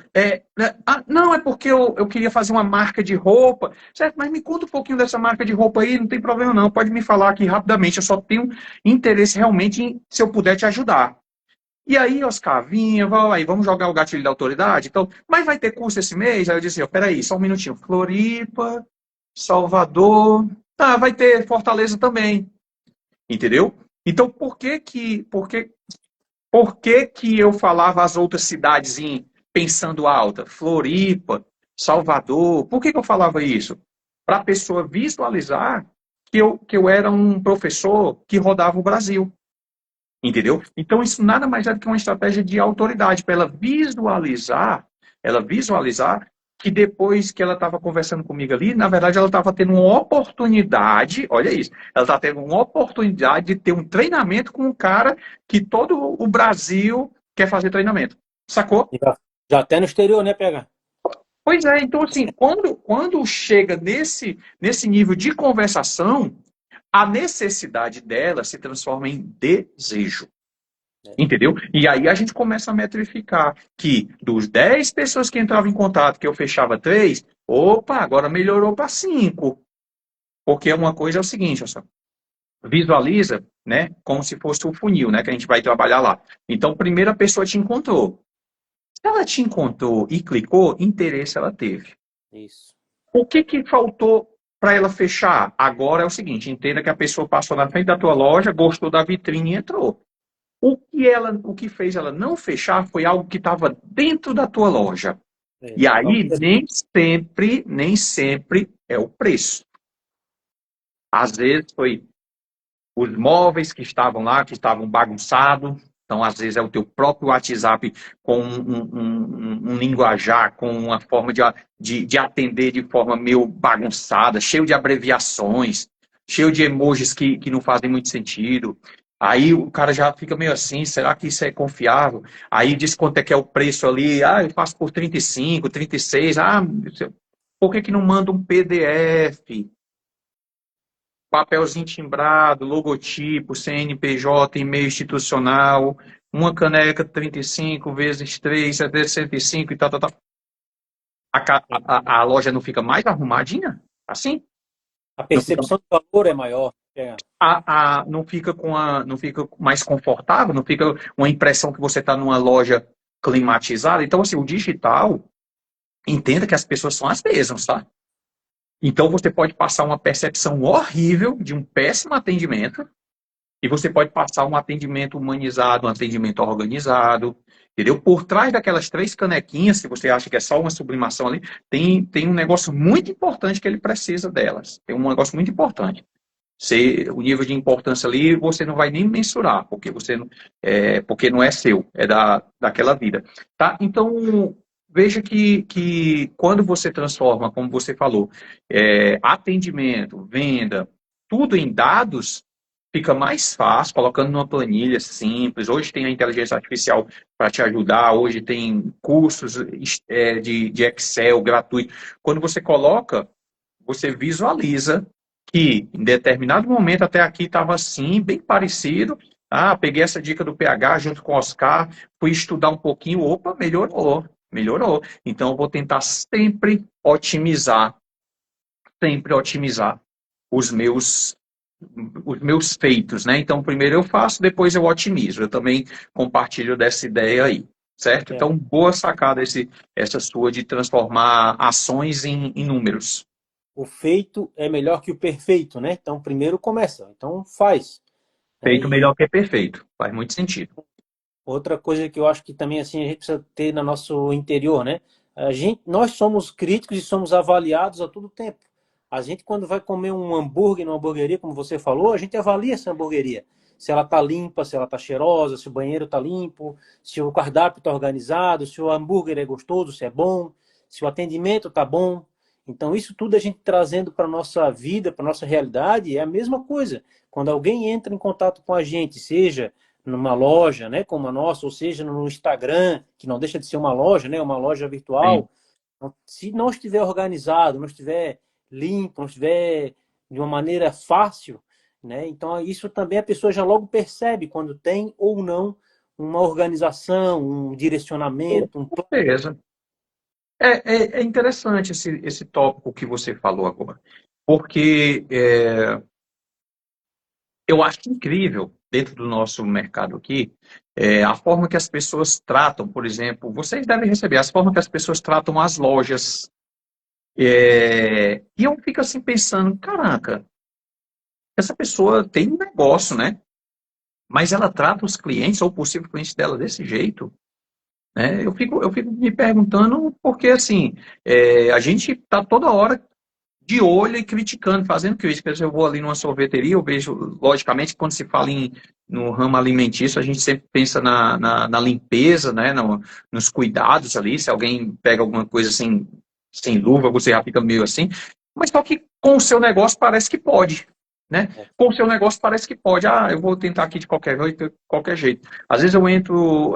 não, é porque eu queria fazer uma marca de roupa, certo? Mas me conta um pouquinho dessa marca de roupa aí, não tem problema não, pode me falar aqui rapidamente, eu só tenho interesse realmente em, se eu puder te ajudar. E aí, Oscar, vinha, aí, vamos jogar o gatilho da autoridade? Então, mas vai ter curso esse mês? Aí eu disse, peraí, só um minutinho. Floripa, Salvador, vai ter Fortaleza também. Entendeu? Então, por que que eu falava as outras cidades pensando alta? Floripa, Salvador, por que que eu falava isso? Para a pessoa visualizar que eu era um professor que rodava o Brasil. Entendeu? Então, isso nada mais é do que uma estratégia de autoridade, para ela visualizar que depois que ela estava conversando comigo ali, na verdade, ela estava tendo uma oportunidade, olha isso, ela está tendo uma oportunidade de ter um treinamento com um cara que todo o Brasil quer fazer treinamento. Sacou? Já até no exterior, né, PH? Pois é, então assim, quando chega nesse nível de conversação, a necessidade dela se transforma em desejo. Entendeu? E aí a gente começa a metrificar que dos 10 pessoas que entravam em contato, que eu fechava 3, opa, agora melhorou para 5. Porque uma coisa é o seguinte, olha só, visualiza, né, como se fosse o funil, né, que a gente vai trabalhar lá. Então, primeiro a pessoa te encontrou. Se ela te encontrou e clicou, interesse ela teve. Isso. O que faltou para ela fechar? Agora é o seguinte, entenda que a pessoa passou na frente da tua loja, gostou da vitrine e entrou. O que fez ela não fechar foi algo que estava dentro da tua loja. E aí, nem sempre é o preço. Às vezes foi os móveis que estavam lá, que estavam bagunçados. Então, às vezes, é o teu próprio WhatsApp com um linguajar, com uma forma de atender de forma meio bagunçada, cheio de abreviações, cheio de emojis que não fazem muito sentido. Aí o cara já fica meio assim, será que isso é confiável? Aí diz quanto é que é o preço ali, eu faço por 35, 36, por que não manda um PDF? Papelzinho timbrado, logotipo, CNPJ, e-mail institucional, uma caneca 35 vezes 3, 75 e tal, tal, tal. A loja não fica mais arrumadinha? Assim? A Não fica, percepção do valor é maior. não fica mais confortável? Não fica uma impressão que você está numa loja climatizada? Então, assim, o digital, entenda que as pessoas são as mesmas, tá? Então, você pode passar uma percepção horrível de um péssimo atendimento, e você pode passar um atendimento humanizado, um atendimento organizado, entendeu? Por trás daquelas 3 canequinhas, que você acha que é só uma sublimação ali, tem um negócio muito importante que ele precisa delas. Tem um negócio muito importante. O nível de importância ali você não vai nem mensurar, porque porque não é seu, é daquela vida. Tá? Então, veja que quando você transforma, como você falou, atendimento, venda, tudo em dados, fica mais fácil, colocando numa planilha simples. Hoje tem a inteligência artificial para te ajudar, hoje tem cursos de Excel gratuito. Quando você coloca, você visualiza que em determinado momento até aqui estava assim, bem parecido. Ah, peguei essa dica do PH junto com o Oscar, fui estudar um pouquinho, opa, melhorou, melhorou. Então eu vou tentar sempre otimizar os meus os meus feitos, né? Então primeiro eu faço, depois eu otimizo. Eu também compartilho dessa ideia aí, certo? É. Então boa sacada essa sua de transformar ações em números. O feito é melhor que o perfeito, né? Então, primeiro começa, então faz. Né? Feito melhor E que perfeito. Faz muito sentido. outra coisa que eu acho que também assim a gente precisa ter no nosso interior, né? Nós somos críticos e somos avaliados a todo tempo. A gente, quando vai comer um hambúrguer numa hamburgueria, como você falou, a gente avalia essa hamburgueria. Se ela tá limpa, se ela tá cheirosa, se o banheiro tá limpo, se o cardápio tá organizado, se o hambúrguer é gostoso, se é bom, se o atendimento tá bom. Então, isso tudo a gente trazendo para nossa vida, para nossa realidade, é a mesma coisa. Quando alguém entra em contato com a gente, seja numa loja, né, como a nossa, ou seja, no Instagram, que não deixa de ser uma loja, né, uma loja Sim. virtual. Então, se não estiver organizado, não estiver limpo, não estiver de uma maneira fácil, né, então isso também a pessoa já logo percebe quando tem ou não uma organização, um Com direcionamento, um plano. certeza. É interessante esse tópico que você falou agora, porque eu acho incrível, dentro do nosso mercado aqui, a forma que as pessoas tratam, por exemplo, vocês devem receber, as formas que as pessoas tratam as lojas. E eu fico assim pensando, caraca, essa pessoa tem um negócio, né? Mas ela trata os clientes ou possível cliente dela desse jeito, né? Eu fico me perguntando, porque assim, a gente está toda hora de olho e criticando, fazendo críticas. Eu vou ali numa sorveteria, eu vejo, logicamente, quando se fala no ramo alimentício, a gente sempre pensa na limpeza, né? Nos cuidados ali. Se alguém pega alguma coisa assim, sem luva, você já fica meio assim. Mas só que com o seu negócio parece que pode. Né? Com o seu negócio parece que pode. Ah, eu vou tentar aqui de qualquer jeito. Às vezes eu entro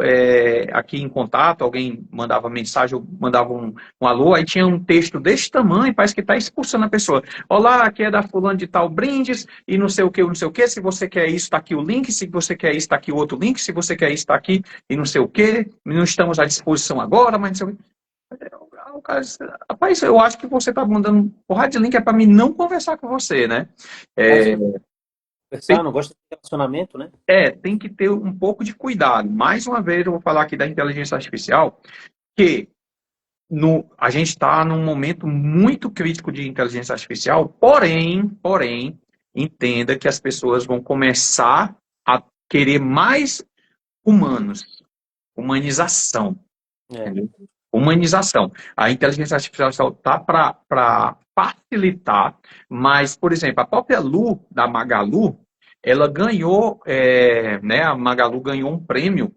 aqui em contato, alguém mandava mensagem, eu mandava um alô, aí tinha um texto desse tamanho, parece que está expulsando a pessoa. Olá, aqui é da fulano de tal brindes, e não sei o que, não sei o que. Se você quer isso, está aqui o link. Se você quer isso, está aqui o outro link. Se você quer isso, está aqui e não sei o que. Não estamos à disposição agora, mas não sei o que. O cara disse, rapaz, eu acho que você está mandando um porrada de link, é para mim não conversar com você, né? Mas É, conversar, não gosta de relacionamento, né? tem que ter um pouco de cuidado. Mais uma vez, eu vou falar aqui da inteligência artificial, que a gente está num momento muito crítico de inteligência artificial, porém, entenda que as pessoas vão começar a querer mais humanos, humanização, É. entendeu? Humanização. A inteligência artificial está para facilitar, mas, por exemplo, a própria Lu, da Magalu, ela ganhou, né, a Magalu ganhou um prêmio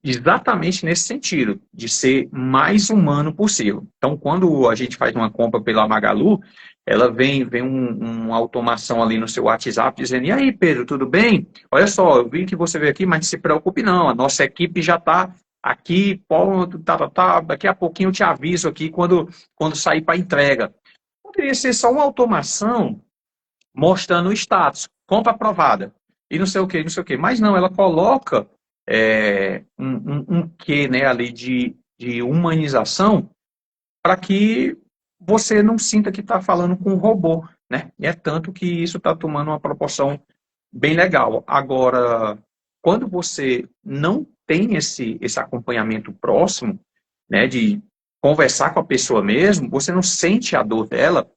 exatamente nesse sentido, de ser mais humano possível. Então, quando a gente faz uma compra pela Magalu, ela vem uma automação ali no seu WhatsApp dizendo, e aí, Pedro, tudo bem? Olha só, eu vi que você veio aqui, mas não se preocupe não, a nossa equipe já está aqui, pronto, daqui a pouquinho eu te aviso aqui quando sair para entrega. Poderia ser só uma automação mostrando o status, compra aprovada, e não sei o que, não sei o que. Mas não, ela coloca um quê, né, ali de humanização para que você não sinta que está falando com um robô, né? E é tanto que isso está tomando uma proporção bem legal. Agora, quando você não tem esse acompanhamento próximo, né, de conversar com a pessoa mesmo, você não sente a dor dela,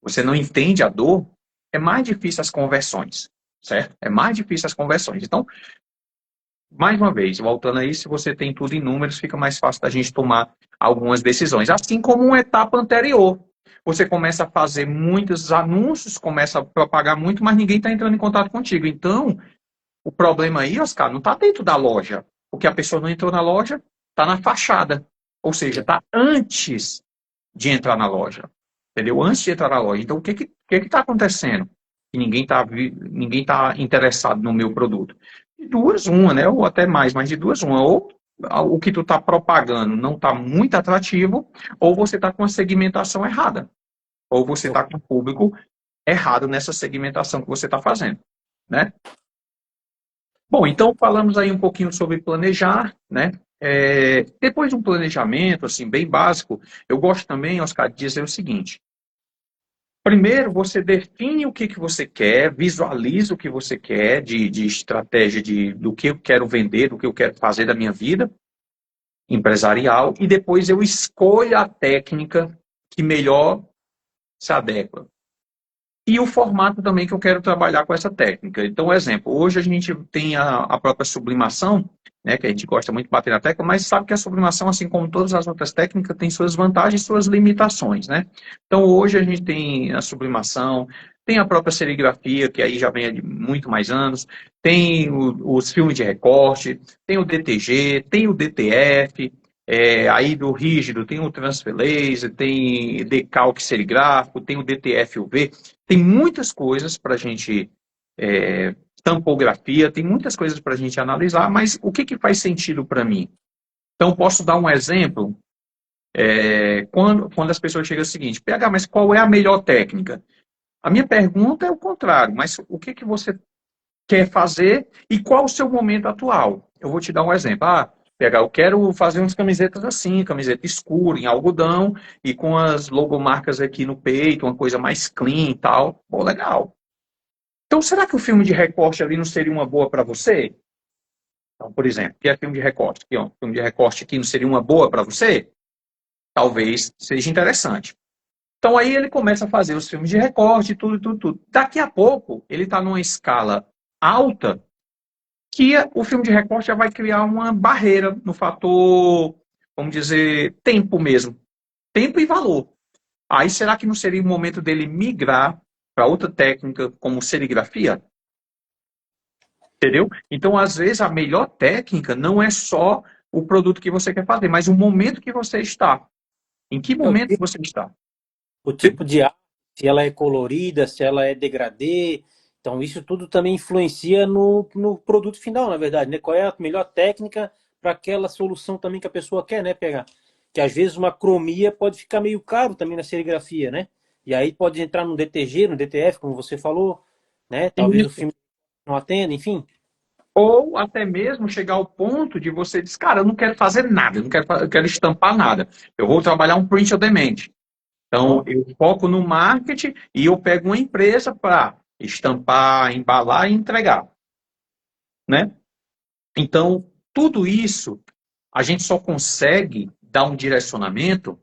você não entende a dor, é mais difícil as conversões, certo? É mais difícil as conversões. Então, mais uma vez, voltando aí, se você tem tudo em números, fica mais fácil da gente tomar algumas decisões. Assim como uma etapa anterior. Você começa a fazer muitos anúncios, começa a propagar muito, mas ninguém está entrando em contato contigo. Então, o problema aí, Oscar, não está dentro da loja. Porque a pessoa não entrou na loja, está na fachada. Ou seja, está antes de entrar na loja. Entendeu? Antes de entrar na loja. Então, o que está acontecendo? Que ninguém tá interessado no meu produto. De duas, uma, né? Ou até mais, mas de duas, uma. Ou o que tu está propagando não está muito atrativo, ou você está com a segmentação errada. Ou você está com o público errado nessa segmentação que você está fazendo, né? Bom, então falamos aí um pouquinho sobre planejar, né? Depois de um planejamento, assim, bem básico, eu gosto também, Oscar, de dizer o seguinte. Primeiro, você define o que você quer, visualiza o que você quer de estratégia do que eu quero vender, do que eu quero fazer da minha vida empresarial, e depois eu escolho a técnica que melhor se adequa. E o formato também que eu quero trabalhar com essa técnica. Então, exemplo, hoje a gente tem a própria sublimação, né, que a gente gosta muito de bater na tecla, mas sabe que a sublimação, assim como todas as outras técnicas, tem suas vantagens e suas limitações, né? Então, hoje a gente tem a sublimação, tem a própria serigrafia, que aí já vem de muito mais anos, tem os filmes de recorte, tem o DTG, tem o DTF, aí do rígido tem o transfer laser, tem decalque serigráfico, tem o DTF UV, tem muitas coisas para a gente, tampografia, tem muitas coisas para a gente analisar, mas o que faz sentido para mim? Então, posso dar um exemplo, quando as pessoas chegam ao seguinte, PH, mas qual é a melhor técnica? A minha pergunta é o contrário, mas o que você quer fazer e qual o seu momento atual? Eu vou te dar um exemplo. PH, eu quero fazer umas camisetas assim, camiseta escura, em algodão, e com as logomarcas aqui no peito, uma coisa mais clean e tal. Pô, legal. Então, será que o filme de recorte ali não seria uma boa para você? Então, por exemplo, que é filme de recorte? Aqui, ó, filme de recorte aqui não seria uma boa para você? Talvez seja interessante. Então, aí ele começa a fazer os filmes de recorte, tudo, tudo, tudo. Daqui a pouco, ele está numa escala alta, que o filme de recorte já vai criar uma barreira no fator, vamos dizer, tempo mesmo. Tempo e valor. Aí, será que não seria o momento dele migrar para outra técnica, como serigrafia? Entendeu? Então, às vezes, a melhor técnica não é só o produto que você quer fazer, mas o momento que você está. Em que momento você está? O tipo de arte, se ela é colorida, se ela é degradê. Então, isso tudo também influencia no produto final, na verdade, né? Qual é a melhor técnica para aquela solução também que a pessoa quer, né, pegar? Que às vezes uma cromia pode ficar meio caro também na serigrafia, né? E aí pode entrar no DTG, no DTF, como você falou, né? Talvez o filme não atenda, enfim. Ou até mesmo chegar ao ponto de você dizer, cara, eu não quero fazer nada, eu quero estampar nada. Eu vou trabalhar um print on demand. Então, Ó, eu foco no marketing e eu pego uma empresa para estampar, embalar e entregar, né? Então, tudo isso a gente só consegue dar um direcionamento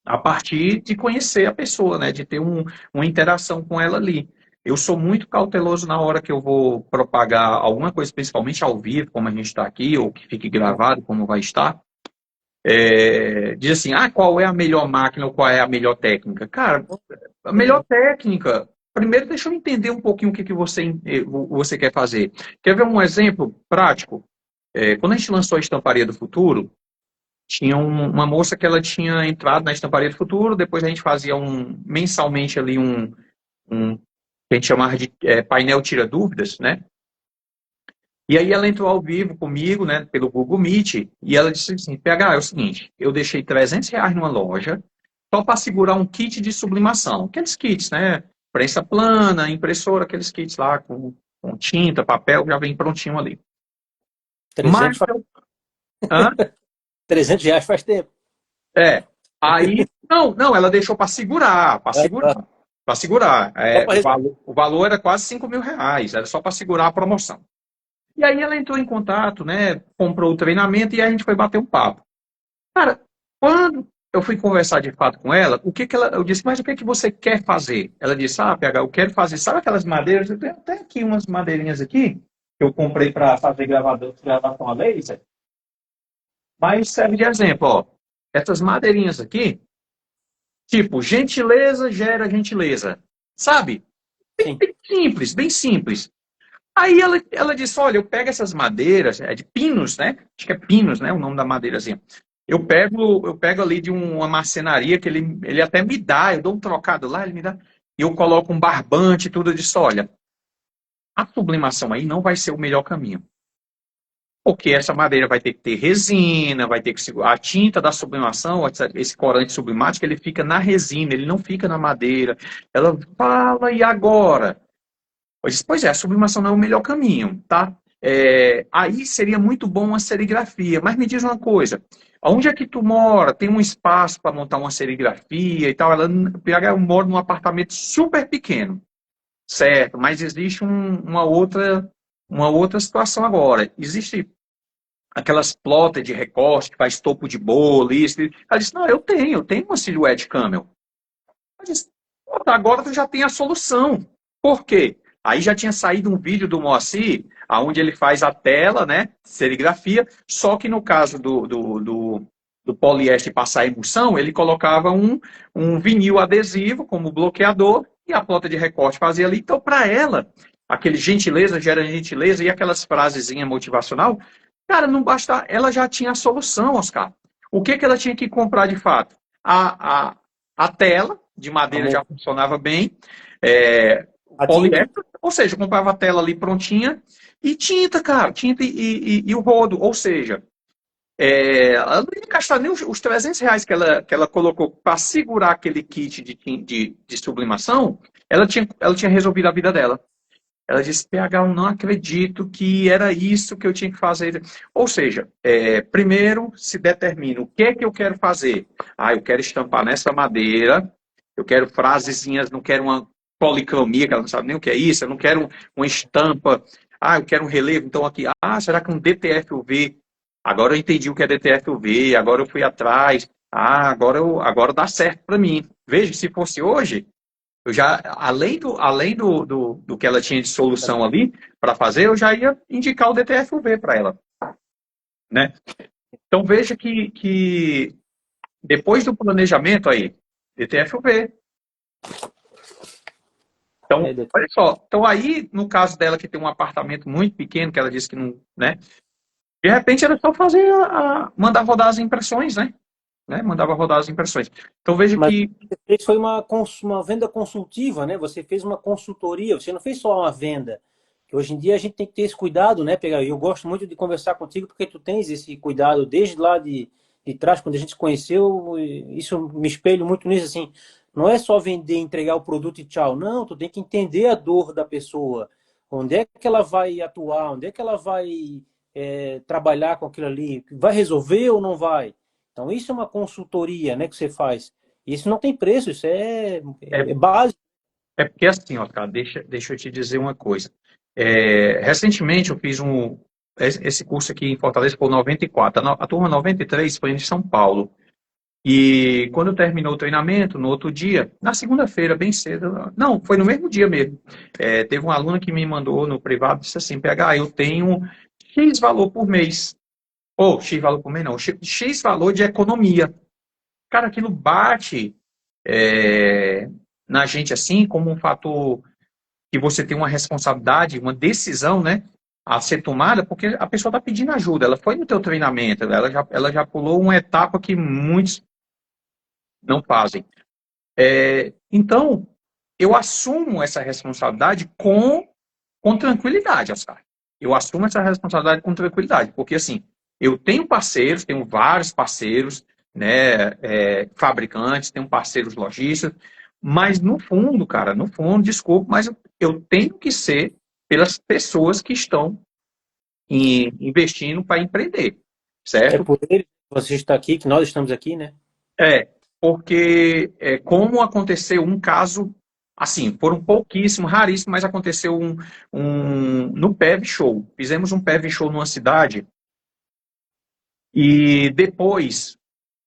a partir de conhecer a pessoa, né? De ter uma interação com ela ali. Eu sou muito cauteloso na hora que eu vou propagar alguma coisa, principalmente ao vivo, como a gente está aqui, ou que fique gravado, como vai estar. Diz assim, qual é a melhor máquina ou qual é a melhor técnica? Cara, a melhor técnica, primeiro deixa eu entender um pouquinho o que você quer fazer. Quer ver um exemplo prático? Quando a gente lançou a Estamparia do Futuro, tinha uma moça que ela tinha entrado na Estamparia do Futuro, depois a gente fazia mensalmente ali que a gente chamava de painel tira dúvidas, né? E aí ela entrou ao vivo comigo, né, pelo Google Meet, e ela disse assim, PH, é o seguinte, eu deixei R$ 300 numa loja só para segurar um kit de sublimação. Aqueles kits, né? Prensa plana, impressora, aqueles kits lá com tinta, papel, já vem prontinho ali. 300, Mas, hã? 300 reais faz tempo. Aí, não, ela deixou para segurar, para segurar, para segurar. Só para O valor era quase R$ 5.000, era só para segurar a promoção. E aí ela entrou em contato, né, comprou o treinamento e a gente foi bater um papo. Cara, quando eu fui conversar de fato com ela, eu disse, mas o que você quer fazer? Ela disse, PH, eu quero fazer, sabe aquelas madeiras? Eu tenho até aqui umas madeirinhas aqui, que eu comprei para fazer gravação a laser, mas serve de exemplo, ó. Essas madeirinhas aqui, tipo, gentileza gera gentileza, sabe? Sim. Bem simples, bem simples. Aí ela disse, olha, eu pego essas madeiras, é de pinos, né? Acho que é pinos, né? O nome da madeirazinha. Eu pego ali de uma marcenaria que ele até me dá, eu dou um trocado lá, ele me dá, e eu coloco um barbante e tudo, eu disse, olha, a sublimação aí não vai ser o melhor caminho. Porque essa madeira vai ter que ter resina, vai ter que segurar a tinta da sublimação, esse corante sublimático, ele fica na resina, ele não fica na madeira. Ela fala, e agora? Eu disse, pois é, a sublimação não é o melhor caminho, tá? Aí seria muito bom uma serigrafia, mas me diz uma coisa, onde é que tu mora? Tem um espaço para montar uma serigrafia e tal? Eu moro num apartamento super pequeno, certo? Mas existe uma outra situação agora. Existe aquelas plotas de recorte que faz topo de bolo, isso. Ela disse, não, eu tenho uma silhuete camel. Eu disse, agora tu já tem a solução. Por quê? Aí já tinha saído um vídeo do Moacir, onde ele faz a tela, né, serigrafia, só que no caso do poliéster passar emulsão, ele colocava um vinil adesivo como bloqueador e a plota de recorte fazia ali. Então, para ela, aquele gentileza gera gentileza e aquelas frasezinhas motivacional, cara, não basta, ela já tinha a solução, Oscar. O que ela tinha que comprar de fato? A tela de madeira já funcionava bem, poliéster, ou seja, eu comprava a tela ali prontinha, e tinta, cara, tinta e o rodo, ou seja, ela não ia gastar nem os R$ 300 que ela colocou para segurar aquele kit de sublimação, ela tinha resolvido a vida dela. Ela disse, PH, eu não acredito que era isso que eu tinha que fazer. Ou seja, primeiro se determina o que é que eu quero fazer. Eu quero estampar nessa madeira, eu quero frasezinhas, não quero uma policromia, que ela não sabe nem o que é isso, eu não quero uma estampa, eu quero um relevo, então aqui, será que um DTF-UV? Agora eu entendi o que é DTF-UV, agora eu fui atrás, agora dá certo para mim. Veja, se fosse hoje, eu já, além do que ela tinha de solução ali para fazer, eu já ia indicar o DTF-UV para ela, né? Então veja que depois do planejamento aí, DTF-UV. Então, olha só. Então aí, no caso dela que tem um apartamento muito pequeno, que ela disse que não, né? De repente era só fazer mandar rodar as impressões, né? Mandava rodar as impressões. Então veja Mas que você fez foi uma venda consultiva, né? Você fez uma consultoria, você não fez só uma venda. Que hoje em dia a gente tem que ter esse cuidado, né, pegar. Eu gosto muito de conversar contigo porque tu tens esse cuidado desde lá de trás, quando a gente se conheceu, isso me espelho muito nisso, assim, não é só vender, entregar o produto e tchau. Não, tu tem que entender a dor da pessoa, onde é que ela vai atuar, onde é que ela vai trabalhar com aquilo ali, vai resolver ou não vai? Então, isso é uma consultoria, né, que você faz. Isso não tem preço, isso é básico. porque assim, ó, cara, deixa eu te dizer uma coisa. Recentemente eu fiz esse curso aqui em Fortaleza por 94. A turma 93 foi em São Paulo. E quando terminou o treinamento, no outro dia, na segunda-feira, bem cedo, não, foi no mesmo dia mesmo, teve uma aluna que me mandou no privado, disse assim, PH, eu tenho X valor por mês. Ou X valor por mês não, X valor de economia. Cara, aquilo bate na gente assim como um fator que você tem uma responsabilidade, uma decisão, né, a ser tomada, porque a pessoa está pedindo ajuda, ela foi no teu treinamento, ela já pulou uma etapa que muitos não fazem. Então, eu assumo essa responsabilidade com tranquilidade, Oscar. Eu assumo essa responsabilidade com tranquilidade, porque assim, eu tenho parceiros, tenho vários parceiros, né, fabricantes, tenho parceiros lojistas, mas no fundo, cara, no fundo, desculpa, mas eu tenho que ser pelas pessoas que estão investindo para empreender, É certo? por ele que você está aqui, que nós estamos aqui, né? Porque como aconteceu um caso, assim, foram pouquíssimos, raríssimos, mas aconteceu no PEV Show. Fizemos um PEV Show numa cidade e depois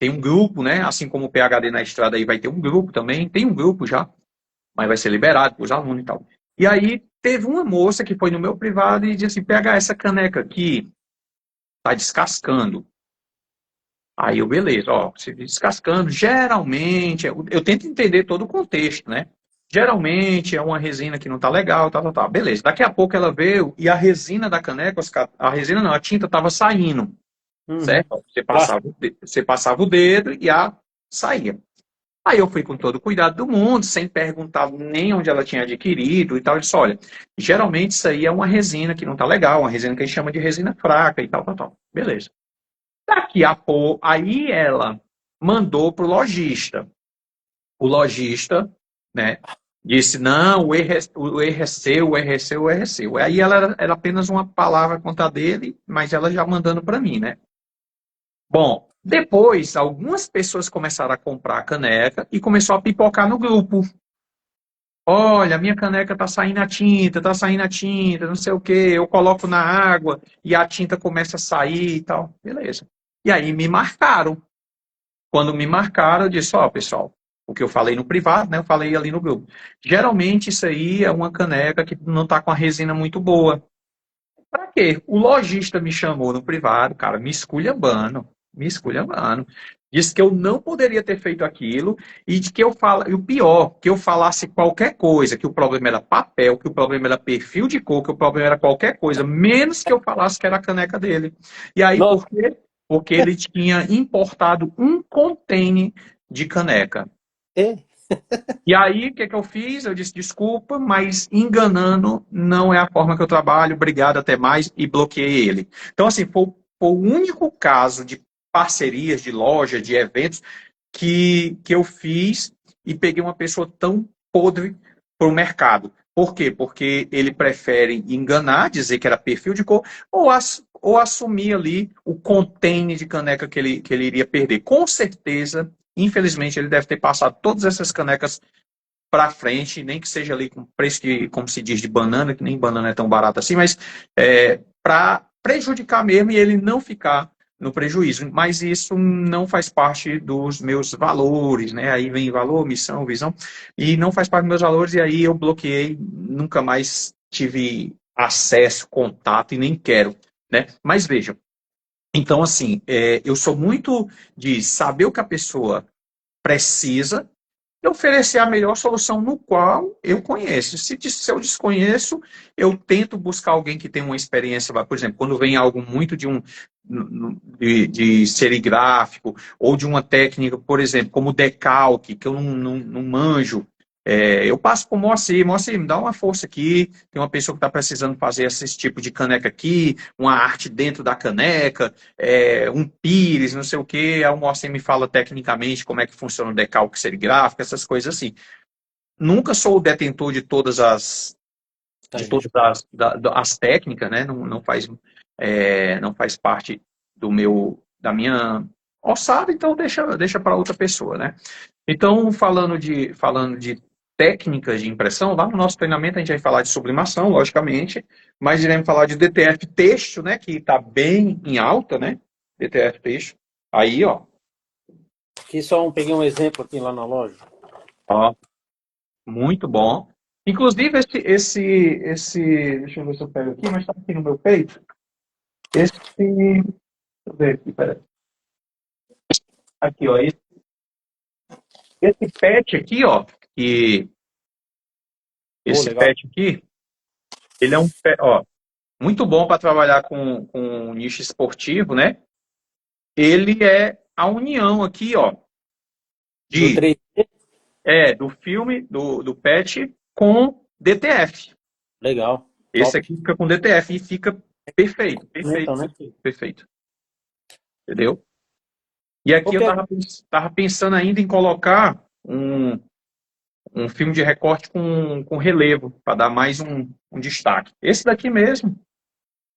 tem um grupo, né? Assim como o PhD na estrada aí vai ter um grupo também, tem um grupo já, mas vai ser liberado para os alunos e tal. E aí teve uma moça que foi no meu privado e disse assim, PH, essa caneca aqui tá descascando. Aí eu, beleza, ó, se descascando, geralmente, eu tento entender todo o contexto, né? Geralmente é uma resina que não tá legal, tá, tá, tá. Beleza. Daqui a pouco ela veio e a resina da caneca, a resina não, a tinta tava saindo, Uhum. certo? Plástico. Você passava o dedo e a saía. Aí eu fui com todo o cuidado do mundo, sem perguntar nem onde ela tinha adquirido e tal. Eu disse, olha, geralmente isso aí é uma resina que não tá legal, uma resina que a gente chama de resina fraca e tal, tal, tal. Beleza. Daqui a pouco, aí ela mandou para o lojista. O lojista, né, disse, não, o erro é seu, o erro é seu, o erro é seu. Aí ela era apenas uma palavra contra dele, mas ela já mandando para mim, né? Bom, depois, algumas pessoas começaram a comprar a caneca e começou a pipocar no grupo. Olha, minha caneca tá saindo a tinta, não sei o quê. Eu coloco na água e a tinta começa a sair e tal. Beleza. E aí me marcaram. Quando me marcaram, eu disse, ó, pessoal, o que eu falei no privado, né? Eu falei ali no grupo. Geralmente isso aí é uma caneca que não tá com a resina muito boa. Pra quê? O lojista me chamou no privado, cara, me esculhambando, me esculhambando. Disse que eu não poderia ter feito aquilo e de que eu falo, e o pior, que eu falasse qualquer coisa, que o problema era papel, que o problema era perfil de cor, que o problema era qualquer coisa, menos que eu falasse que era a caneca dele. E aí, Nossa, por quê? Porque ele tinha importado um container de caneca. é. E aí, o que que eu fiz? Eu disse, desculpa, mas enganando não é a forma que eu trabalho, obrigado, até mais, e bloqueei ele. Então, assim, foi o único caso de parcerias, de loja, de eventos, que eu fiz e peguei uma pessoa tão podre para o mercado. Por quê? Porque ele prefere enganar, dizer que era perfil de cor, ou assumir ali o container de caneca que ele iria perder. Com certeza, infelizmente, ele deve ter passado todas essas canecas para frente, nem que seja ali com preço que, como se diz, de banana, que nem banana é tão barata assim, mas para prejudicar mesmo e ele não ficar no prejuízo. Mas isso não faz parte dos meus valores, né? Aí vem valor, missão, visão, e não faz parte dos meus valores, e aí eu bloqueei, nunca mais tive acesso, contato e nem quero, né? Mas vejam, então assim, eu sou muito de saber o que a pessoa precisa e oferecer a melhor solução no qual eu conheço. Se eu desconheço, eu tento buscar alguém que tem uma experiência, por exemplo, quando vem algo muito de serigráfico ou de uma técnica, por exemplo, como decalque, que eu não manjo, eu passo para o Moacir, Moacir, me dá uma força aqui, tem uma pessoa que está precisando fazer esse tipo de caneca aqui, uma arte dentro da caneca, um pires, não sei o quê, aí o Moacir me fala tecnicamente como é que funciona o decalque serigráfico, essas coisas assim. Nunca sou o detentor de todas as Tá, de gente. todas as técnicas, né? Não faz parte da minha alçada, então deixa para outra pessoa, né? Então, falando de técnicas de impressão, lá no nosso treinamento a gente vai falar de sublimação, logicamente, mas iremos falar de DTF texto, né, que está bem em alta, né, DTF texto. Aí, Aqui peguei um exemplo aqui lá na loja. ó, muito bom. Inclusive, deixa eu ver se eu pego aqui, mas está aqui no meu peito. Deixa eu ver aqui, peraí. Aqui, ó, esse pet aqui, ó, que Pô, esse legal. pet aqui, ele é um pet, ó, muito bom para trabalhar com nicho esportivo, né? Ele é a união aqui, ó, Do de 3D, do filme do Pet com DTF. legal. Esse Top. aqui fica com DTF e fica perfeito, perfeito, Então, né? perfeito, perfeito. Entendeu? E aqui Ô, eu PH, tava pensando ainda em colocar um filme de recorte com relevo, para dar mais um destaque. Esse daqui mesmo,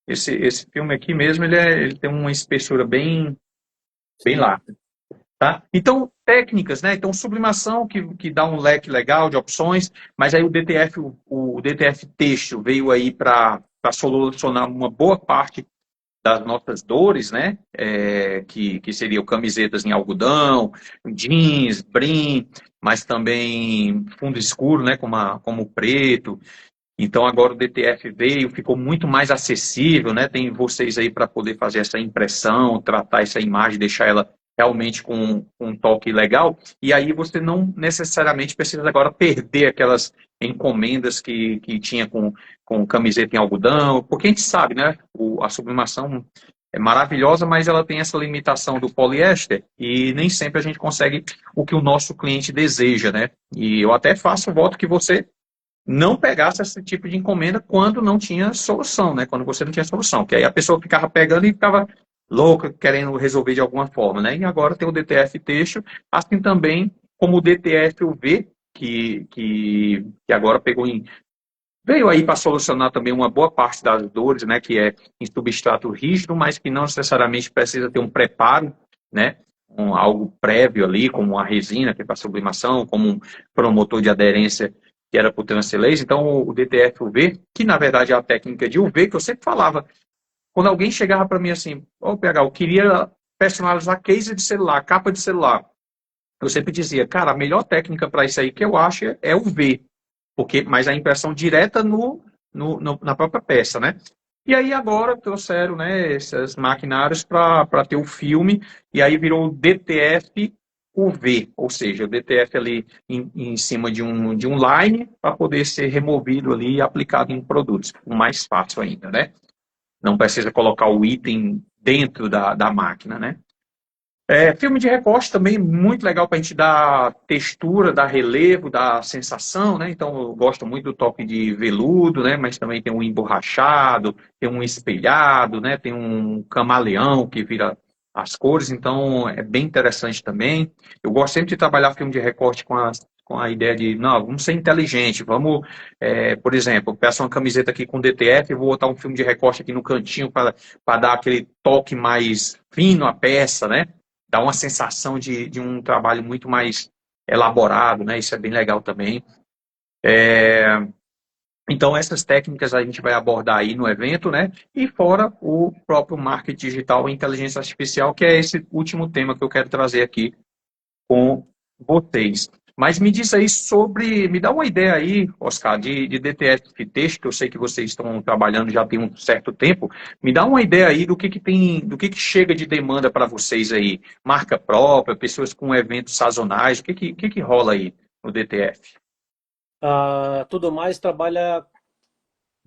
esse filme aqui mesmo, ele tem uma espessura bem sim. larga. Tá? Então, técnicas, né? Então, sublimação que dá um leque legal de opções, mas aí o DTF texto veio aí para solucionar uma boa parte das nossas dores, né? Que seriam camisetas em algodão, jeans, brim, mas também fundo escuro, né? Como o preto. Então agora o DTF veio, ficou muito mais acessível, né? Tem vocês aí para poder fazer essa impressão, tratar essa imagem, deixar ela realmente com um toque legal. E aí você não necessariamente precisa agora perder aquelas encomendas que tinha com camiseta em algodão, porque a gente sabe, né? A sublimação é maravilhosa, mas ela tem essa limitação do poliéster e nem sempre a gente consegue o que o nosso cliente deseja, né? E eu até faço o voto que você não pegasse esse tipo de encomenda quando não tinha solução, né? Quando você não tinha solução, que aí a pessoa ficava pegando e ficava louca, querendo resolver de alguma forma, né? E agora tem o DTF texto, assim também como o DTF UV, que agora veio aí para solucionar também uma boa parte das dores, né? Que é em substrato rígido, mas que não necessariamente precisa ter um preparo, né? Algo prévio ali, como uma resina, que é para sublimação, como um promotor de aderência que era para o translase. Então, o DTF-UV, que na verdade é a técnica de UV, que eu sempre falava, quando alguém chegava para mim assim, ô PH, eu queria personalizar case de celular, capa de celular, eu sempre dizia, cara, a melhor técnica para isso aí que eu acho é o V, mas a impressão direta na própria peça, né? E aí agora trouxeram, né, esses maquinários para ter o filme, e aí virou o DTF UV, ou seja, o DTF ali em cima de um line para poder ser removido ali e aplicado em produtos, mais fácil ainda, né? Não precisa colocar o item dentro da máquina, né? Filme de recorte também muito legal para a gente dar textura, dar relevo, dar sensação, né? Então eu gosto muito do toque de veludo, né? Mas também tem um emborrachado, tem um espelhado, né? Tem um camaleão que vira as cores, então é bem interessante também. Eu gosto sempre de trabalhar filme de recorte com a ideia de, não, vamos ser inteligente, vamos, por exemplo, eu peço uma camiseta aqui com DTF, vou botar um filme de recorte aqui no cantinho para dar aquele toque mais fino à peça, né? Dá uma sensação de um trabalho muito mais elaborado, né? Isso é bem legal também. Então, essas técnicas a gente vai abordar aí no evento, né? E fora o próprio marketing digital e inteligência artificial, que é esse último tema que eu quero trazer aqui com vocês. Mas me diz aí me dá uma ideia aí, Oscar, de DTF texto, que eu sei que vocês estão trabalhando já tem um certo tempo. Me dá uma ideia aí do que tem, do que chega de demanda para vocês aí. Marca própria, pessoas com eventos sazonais, o que rola aí no DTF? Tudo mais trabalha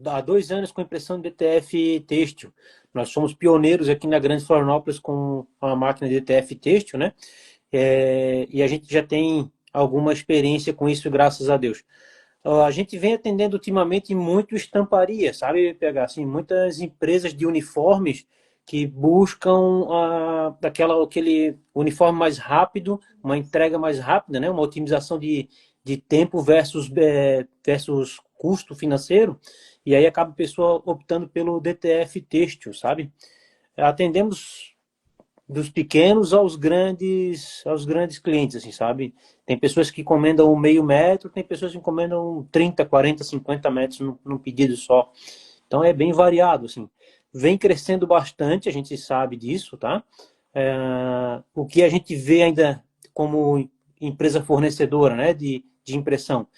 há 2 anos com impressão de DTF têxtil. Nós somos pioneiros aqui na Grande Florianópolis com a máquina de DTF têxtil, né? E a gente já tem alguma experiência com isso, graças a Deus. A gente vem atendendo ultimamente muito estamparia, sabe, PH? Assim, muitas empresas de uniformes que buscam aquele uniforme mais rápido, uma entrega mais rápida, né? Uma otimização de tempo versus custo financeiro, e aí acaba a pessoa optando pelo DTF têxtil, sabe? Atendemos dos pequenos aos grandes clientes, assim, sabe? Tem pessoas que encomendam um meio metro, tem pessoas que encomendam 30, 40, 50 metros num pedido só. Então é bem variado, assim. Vem crescendo bastante, a gente sabe disso, tá? O que a gente vê ainda como empresa fornecedora, né, de impressão.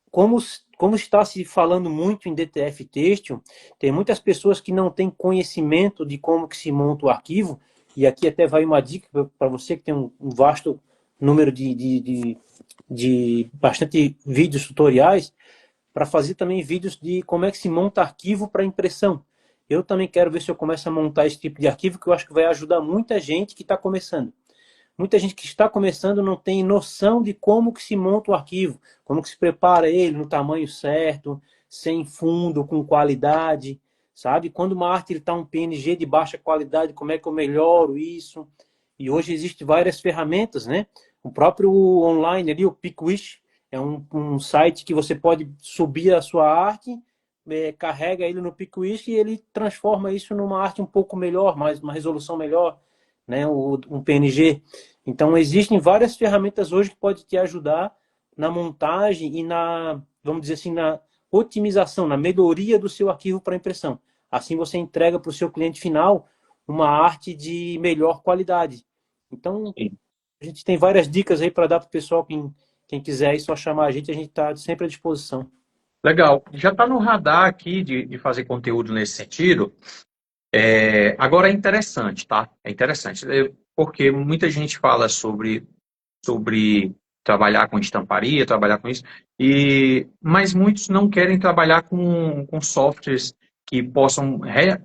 Como está se falando muito em DTF têxtil, tem muitas pessoas que não têm conhecimento de como que se monta o arquivo, e aqui até vai uma dica para você que tem um vasto número de bastante vídeos tutoriais, para fazer também vídeos de como é que se monta arquivo para impressão. Eu também quero ver se eu começo a montar esse tipo de arquivo, que eu acho que vai ajudar muita gente que está começando. Muita gente que está começando não tem noção de como que se monta o arquivo, como que se prepara ele no tamanho certo, sem fundo, com qualidade, sabe? Quando uma arte está um PNG de baixa qualidade, como é que eu melhoro isso? E hoje existem várias ferramentas, né? O próprio online ali, o Pickwish, é um site que você pode subir a sua arte, carrega ele no Pickwish e ele transforma isso numa arte um pouco melhor, mais uma resolução melhor, né? Um PNG. Então, existem várias ferramentas hoje que podem te ajudar na montagem e vamos dizer assim, na otimização, na melhoria do seu arquivo para impressão. Assim você entrega para o seu cliente final uma arte de melhor qualidade. Então, Sim. a gente tem várias dicas aí para dar para o pessoal, quem quiser aí, só chamar a gente está sempre à disposição. Legal. Já está no radar aqui de fazer conteúdo nesse sentido. Agora é interessante, tá? É interessante, porque muita gente fala sobre trabalhar com estamparia, trabalhar com isso, mas muitos não querem trabalhar com softwares que possam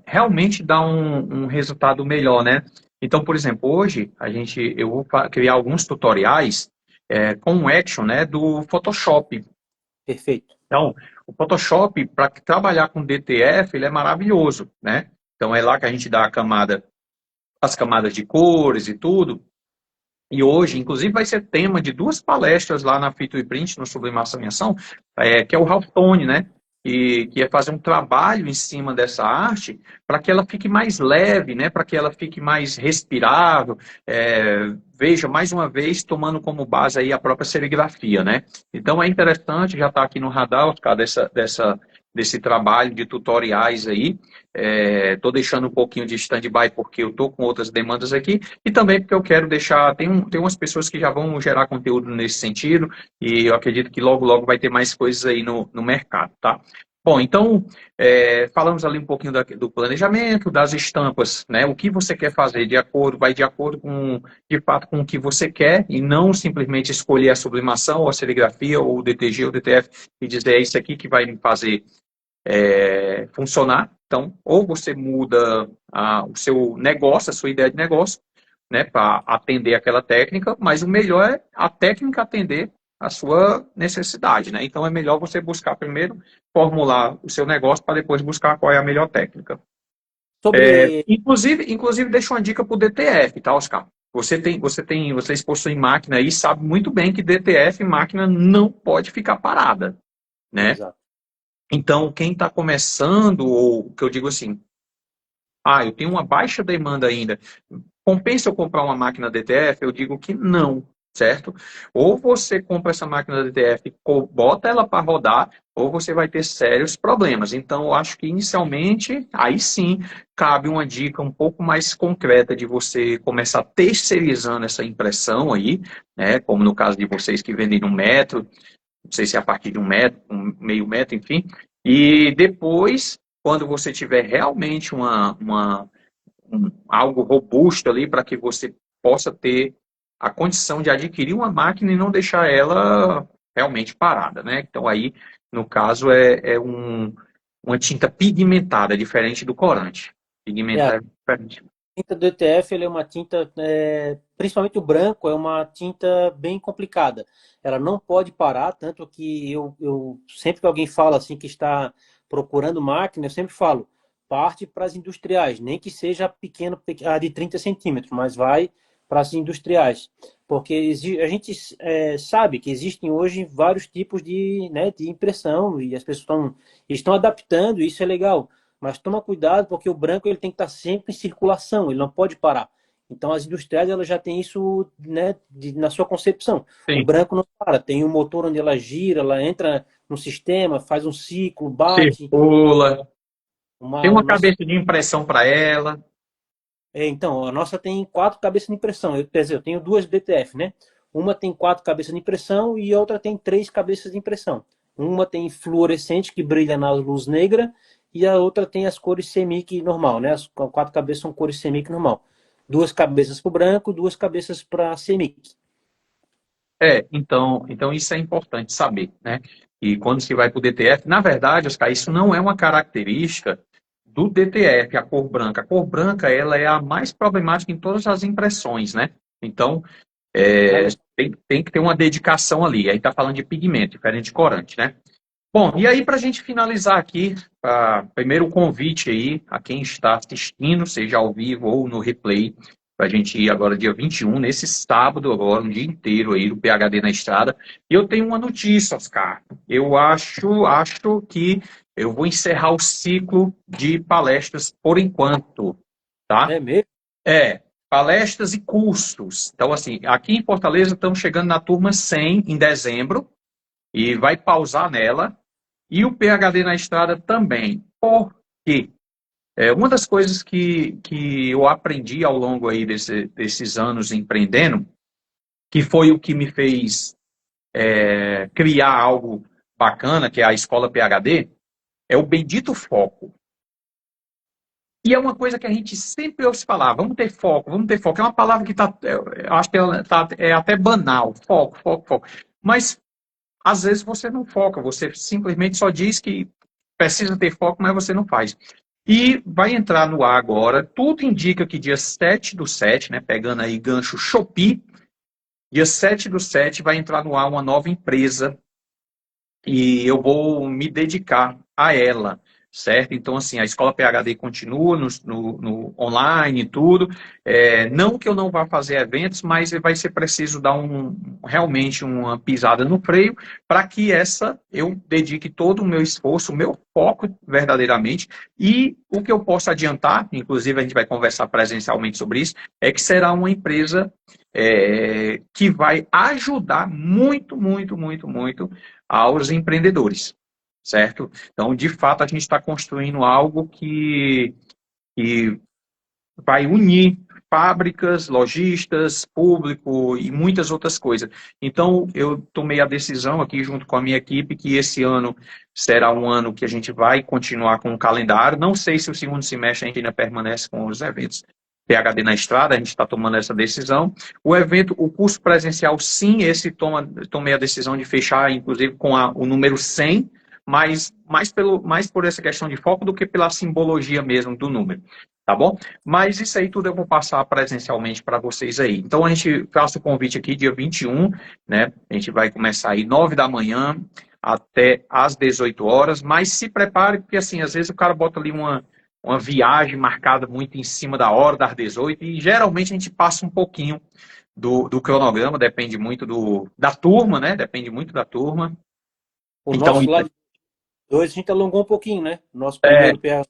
realmente dar um resultado melhor, né? Então, por exemplo, hoje eu vou criar alguns tutoriais com o Action, né, do Photoshop. Perfeito. Então, o Photoshop, para trabalhar com DTF, ele é maravilhoso, né? Então, é lá que a gente dá as camadas de cores e tudo. E hoje, inclusive, vai ser tema de duas palestras lá na Fito e Print, no Sublimação em Ação, que é o Halftone, né? Que é fazer um trabalho em cima dessa arte para que ela fique mais leve, né? Para que ela fique mais respirável. Veja, mais uma vez, tomando como base aí a própria serigrafia, né? Então, é interessante, já está aqui no radar, Oscar, desse trabalho de tutoriais aí. Estou deixando um pouquinho de stand-by porque eu estou com outras demandas aqui e também porque eu quero deixar, tem umas pessoas que já vão gerar conteúdo nesse sentido e eu acredito que logo, logo vai ter mais coisas aí no mercado, tá? Bom, então, falamos ali um pouquinho do planejamento, das estampas, né? O que você quer fazer vai de acordo com, de fato, com o que você quer e não simplesmente escolher a sublimação ou a serigrafia ou o DTG ou o DTF e dizer é isso aqui que vai me fazer funcionar. Então, ou você muda o seu negócio, a sua ideia de negócio, né, para atender aquela técnica, mas o melhor é a técnica atender a sua necessidade, né? Então, é melhor você buscar primeiro formular o seu negócio para depois buscar qual é a melhor técnica. Sobre. Inclusive deixa uma dica para o DTF, tá, Oscar? Vocês possuem máquina aí, sabe muito bem que DTF, máquina não pode ficar parada, né? Exato. Então, quem está começando, ou que eu digo assim, eu tenho uma baixa demanda ainda, compensa eu comprar uma máquina DTF? Eu digo que não, certo? Ou você compra essa máquina DTF, bota ela para rodar, ou você vai ter sérios problemas. Então, eu acho que inicialmente, aí sim, cabe uma dica um pouco mais concreta de você começar terceirizando essa impressão aí, né? Como no caso de vocês que vendem 1 metro, não sei se é a partir de 1 metro, meio metro, enfim. E depois, quando você tiver realmente algo robusto ali para que você possa ter a condição de adquirir uma máquina e não deixar ela realmente parada, né? Então aí, no caso, uma tinta pigmentada, diferente do corante. A Pigmentar é diferente. tinta do ETF ele é uma tinta, principalmente o branco, é uma tinta bem complicada. Ela não pode parar, tanto que eu sempre que alguém fala assim que está procurando máquina, eu sempre falo, parte para as industriais, nem que seja pequena, a de 30 centímetros, mas vai para as industriais. Porque a gente sabe que existem hoje vários tipos de impressão e as pessoas estão adaptando, e isso é legal. Mas toma cuidado porque o branco ele tem que estar sempre em circulação, ele não pode parar. Então as industriais elas já têm isso, né, na sua concepção. O Sim, branco não para, tem um motor onde ela gira, ela entra no sistema, faz um ciclo, bate. circula. Tem O uma nosso, cabeça de impressão para ela. então, a nossa tem 4 cabeças de impressão. Quer dizer, eu tenho duas DTF, né? Uma tem 4 cabeças de impressão e a outra tem 3 cabeças de impressão. Uma tem fluorescente que brilha na luz negra e a outra tem as cores semic normal, né? As 4 cabeças são cores semic normal. 2 cabeças para o branco, 2 cabeças para semic. Então isso é importante saber, né? E quando se vai para o DTF, na verdade, Oscar, isso não é uma característica do DTF, a cor branca. A cor branca, ela é a mais problemática em todas as impressões, né? Então, Ela não. tem que ter uma dedicação ali. Aí está falando de pigmento, diferente de corante, né? Bom, e aí para a gente finalizar aqui, primeiro o convite aí a quem está assistindo, seja ao vivo ou no replay, para a gente ir agora dia 21, nesse sábado agora, um dia inteiro aí do PhD na estrada. E eu tenho uma notícia, Oscar. Eu acho que eu vou encerrar o ciclo de palestras por enquanto, tá? É mesmo? Palestras e cursos. Então, assim, aqui em Fortaleza estamos chegando na turma 100 em dezembro e vai pausar nela. E o PhD na estrada também. Por quê? Uma das coisas que eu aprendi ao longo aí desses anos empreendendo, que foi o que me fez criar algo bacana, que é a Escola PhD, é o bendito foco. E é uma coisa que a gente sempre ouve falar, vamos ter foco, vamos ter foco. É uma palavra que eu acho que ela é até banal, foco, foco, foco. Mas, às vezes, você não foca, você simplesmente só diz que precisa ter foco, mas você não faz. E vai entrar no ar agora, tudo indica que dia 7/7, né, pegando aí gancho Shopee, dia 7/7 vai entrar no ar uma nova empresa e eu vou me dedicar a ela, certo? Então, assim, a Escola PhD continua no online e tudo. Não que eu não vá fazer eventos, mas vai ser preciso dar realmente uma pisada no freio para que eu dedique todo o meu esforço, o meu foco verdadeiramente. E o que eu posso adiantar, inclusive a gente vai conversar presencialmente sobre isso, é que será uma empresa que vai ajudar muito, muito, muito, muito aos empreendedores, certo? Então, de fato, a gente está construindo algo que vai unir fábricas, lojistas, público e muitas outras coisas. Então, eu tomei a decisão aqui junto com a minha equipe que esse ano será um ano que a gente vai continuar com o calendário. Não sei se o segundo semestre a gente ainda permanece com os eventos PhD na estrada, a gente está tomando essa decisão. O evento, o curso presencial, sim, tomei a decisão de fechar, inclusive, com o número 100, mas mais por essa questão de foco do que pela simbologia mesmo do número, tá bom? Mas isso aí tudo eu vou passar presencialmente para vocês aí. Então, a gente faz o convite aqui, dia 21, né? A gente vai começar aí 9 da manhã até às 18 horas, mas se prepare, porque assim, às vezes o cara bota ali uma viagem marcada muito em cima da hora, das 18, e geralmente a gente passa um pouquinho do cronograma, depende muito da turma, né? Depende muito da turma. O Então, nosso lado 2 a gente alongou um pouquinho, né? Nosso é, primeiro PH,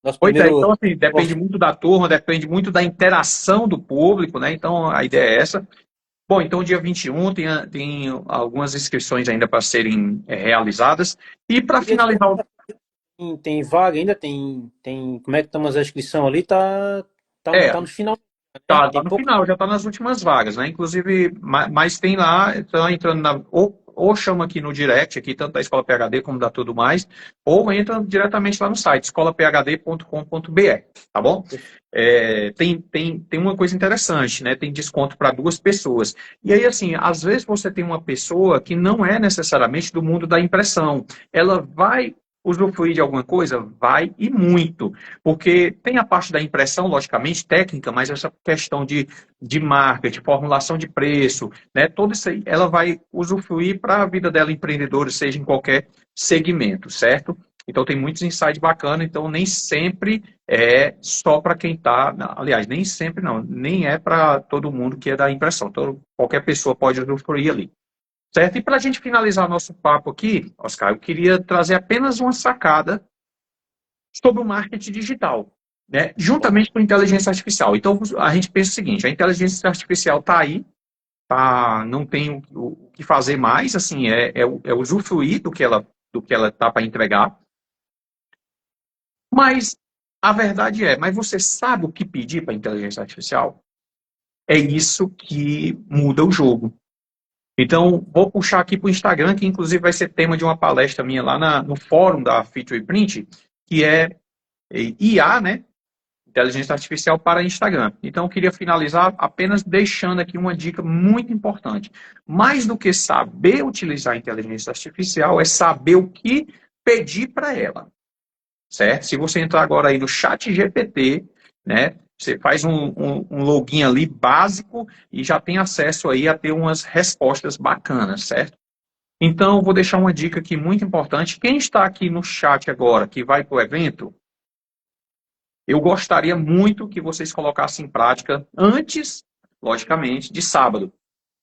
nosso pois é, então primeiro. assim, depende muito da turma, depende muito da interação do público, né? Então a ideia é essa. Bom, então dia 21 tem algumas inscrições ainda para serem realizadas. E para Queria te finalizar, perguntar, tem vaga ainda? Como é que estamos a inscrição ali? Tá no final, né? tá Tem no pouco. final, já está nas últimas vagas, né? Inclusive, mas tem lá, está entrando ou chama aqui no direct, aqui, tanto da Escola PhD como da Tudo Mais, ou entra diretamente lá no site, escolaphd.com.br, tá bom? Tem uma coisa interessante, né? Tem desconto para 2 pessoas. E aí, assim, às vezes você tem uma pessoa que não é necessariamente do mundo da impressão. Ela vai usufruir de alguma coisa? Vai e muito. Porque tem a parte da impressão, logicamente, técnica, mas essa questão de marketing, formulação de preço, né? Tudo isso aí ela vai usufruir para a vida dela empreendedora, seja em qualquer segmento, certo? Então tem muitos insights bacanas, então nem sempre é só para quem está. Aliás, nem sempre não, nem é para todo mundo que é da impressão. Então, qualquer pessoa pode usufruir ali. Certo? E para a gente finalizar nosso papo aqui, Oscar, eu queria trazer apenas uma sacada sobre o marketing digital, né? Juntamente com a inteligência artificial. Então, a gente pensa o seguinte, a inteligência artificial está aí, não tem o que fazer mais, assim, é usufruir do que ela está para entregar, mas a verdade mas você sabe o que pedir para a inteligência artificial? É isso que muda o jogo. Então, vou puxar aqui para o Instagram, que inclusive vai ser tema de uma palestra minha lá no fórum da Feature Print, que é IA, né? Inteligência artificial para Instagram. Então, eu queria finalizar apenas deixando aqui uma dica muito importante. Mais do que saber utilizar a inteligência artificial, é saber o que pedir para ela, certo? Se você entrar agora aí no chat GPT, né? Você faz um login ali básico e já tem acesso aí a ter umas respostas bacanas, certo? Então, vou deixar uma dica aqui muito importante. Quem está aqui no chat agora, que vai para o evento, eu gostaria muito que vocês colocassem em prática antes, logicamente, de sábado.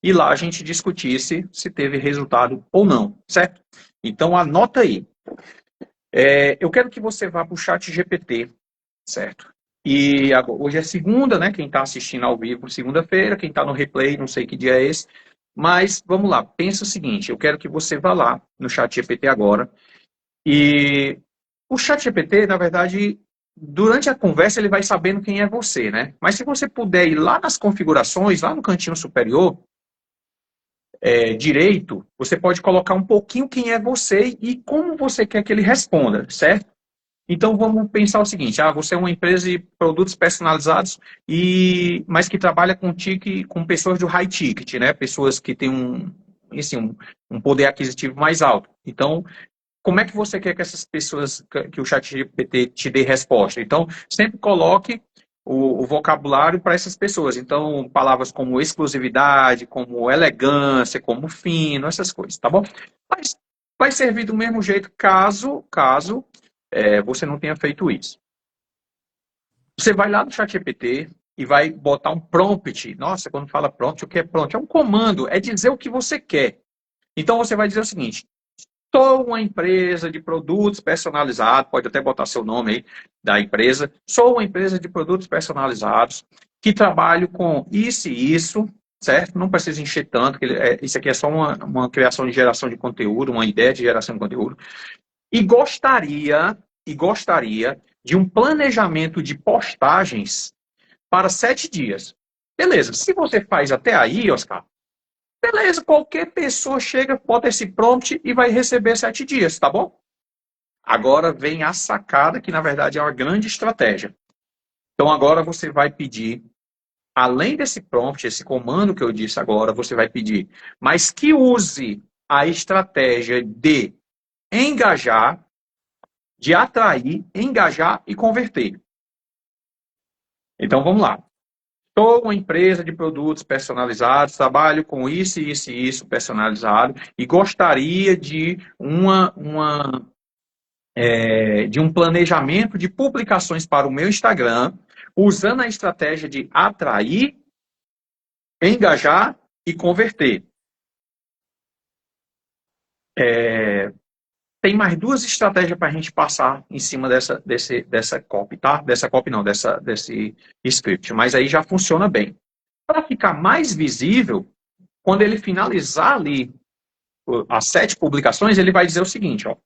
E lá a gente discutisse se teve resultado ou não, certo? Então, anota aí. Eu quero que você vá para o chat GPT, certo? E agora, hoje é segunda, né? Quem está assistindo ao vivo, segunda-feira. Quem está no replay, não sei que dia é esse. Mas, vamos lá. Pensa o seguinte. Eu quero que você vá lá no chat GPT agora. E o chat GPT, na verdade, durante a conversa ele vai sabendo quem é você, né? Mas se você puder ir lá nas configurações, lá no cantinho superior, direito, você pode colocar um pouquinho quem é você e como você quer que ele responda, certo? Então vamos pensar o seguinte: você é uma empresa de produtos personalizados mas que trabalha com pessoas do high ticket, né? Pessoas que têm um poder aquisitivo mais alto. Então, como é que você quer que essas pessoas, que o ChatGPT te dê resposta? Então, sempre coloque o vocabulário para essas pessoas. Então, palavras como exclusividade, como elegância, como fino, essas coisas, tá bom? Mas vai servir do mesmo jeito caso você não tenha feito isso. Você vai lá no ChatGPT e vai botar um prompt. Nossa, quando fala prompt, o que é prompt? É um comando, é dizer o que você quer. Então, você vai dizer o seguinte: sou uma empresa de produtos personalizados, pode até botar seu nome aí da empresa. Sou uma empresa de produtos personalizados que trabalho com isso e isso, certo? Não precisa encher tanto, isso aqui é só uma criação de geração de conteúdo, uma ideia de geração de conteúdo. E gostaria de um planejamento de postagens para 7 dias. Beleza, se você faz até aí, Oscar, beleza, qualquer pessoa chega, bota esse prompt e vai receber 7 dias, tá bom? Agora vem a sacada, que na verdade é uma grande estratégia. Então agora você vai pedir, além desse prompt, esse comando que eu disse agora, você vai pedir, mas que use a estratégia de engajar, de atrair, engajar e converter. Então vamos lá. Sou uma empresa de produtos personalizados, trabalho com isso, isso e isso personalizado e gostaria de de um planejamento de publicações para o meu Instagram, usando a estratégia de atrair, engajar e converter. Tem mais 2 estratégias para a gente passar em cima dessa copy, tá? Dessa copy não, desse script, mas aí já funciona bem. Para ficar mais visível, quando ele finalizar ali as 7 publicações, ele vai dizer o seguinte, ó.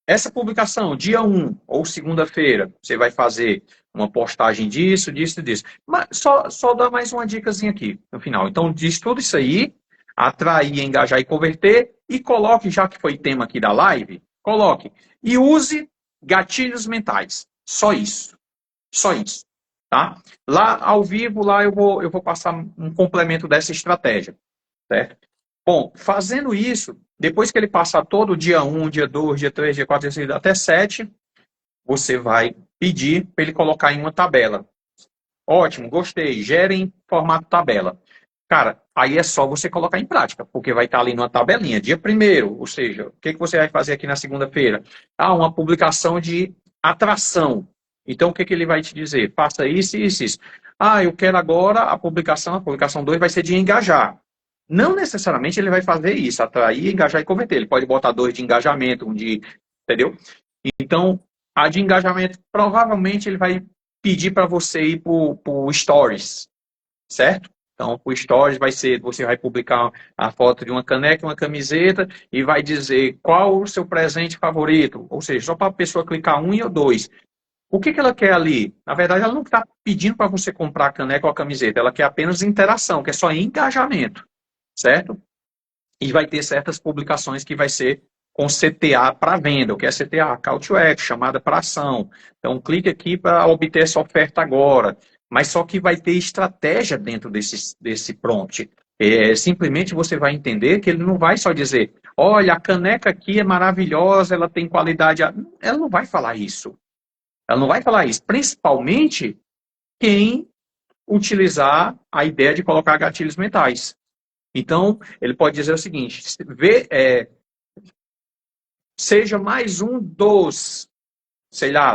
Essa publicação, dia 1 ou segunda-feira, você vai fazer uma postagem disso, disso e disso. Mas só dá mais uma dicasinha aqui no final. Então, diz tudo isso aí, atrair, engajar e converter, e coloque, já que foi tema aqui da live, coloque. E use gatilhos mentais. Só isso. Só isso. Tá? Lá, ao vivo, lá eu vou passar um complemento dessa estratégia. Certo? Bom, fazendo isso, depois que ele passar todo o dia 1, dia 2, dia 3, dia 4, dia 5, até 7, você vai pedir para ele colocar em uma tabela. Ótimo, gostei, gere em formato tabela. Cara, aí é só você colocar em prática, porque vai estar ali numa tabelinha. Dia 1º, ou seja, o que você vai fazer aqui na segunda-feira? Uma publicação de atração. Então, o que ele vai te dizer? Faça isso e isso, isso. Eu quero agora a publicação 2 vai ser de engajar. Não necessariamente ele vai fazer isso, atrair, engajar e converter. Ele pode botar 2 de engajamento, um de... Entendeu? Então, a de engajamento, provavelmente ele vai pedir para você ir para o Stories, certo? Então, o Stories vai ser, você vai publicar a foto de uma caneca, uma camiseta e vai dizer qual o seu presente favorito. Ou seja, só para a pessoa clicar 1 ou 2. O que ela quer ali? Na verdade, ela não está pedindo para você comprar a caneca ou a camiseta. Ela quer apenas interação, que é só engajamento. Certo? E vai ter certas publicações que vai ser com CTA para venda. O que é CTA? Call to Action, chamada para ação. Então, clique aqui para obter essa oferta agora. Mas só que vai ter estratégia dentro desse prompt. Simplesmente você vai entender que ele não vai só dizer, olha, a caneca aqui é maravilhosa, ela tem qualidade... Ela não vai falar isso. Ela não vai falar isso. Principalmente quem utilizar a ideia de colocar gatilhos mentais. Então, ele pode dizer o seguinte, seja mais um dos,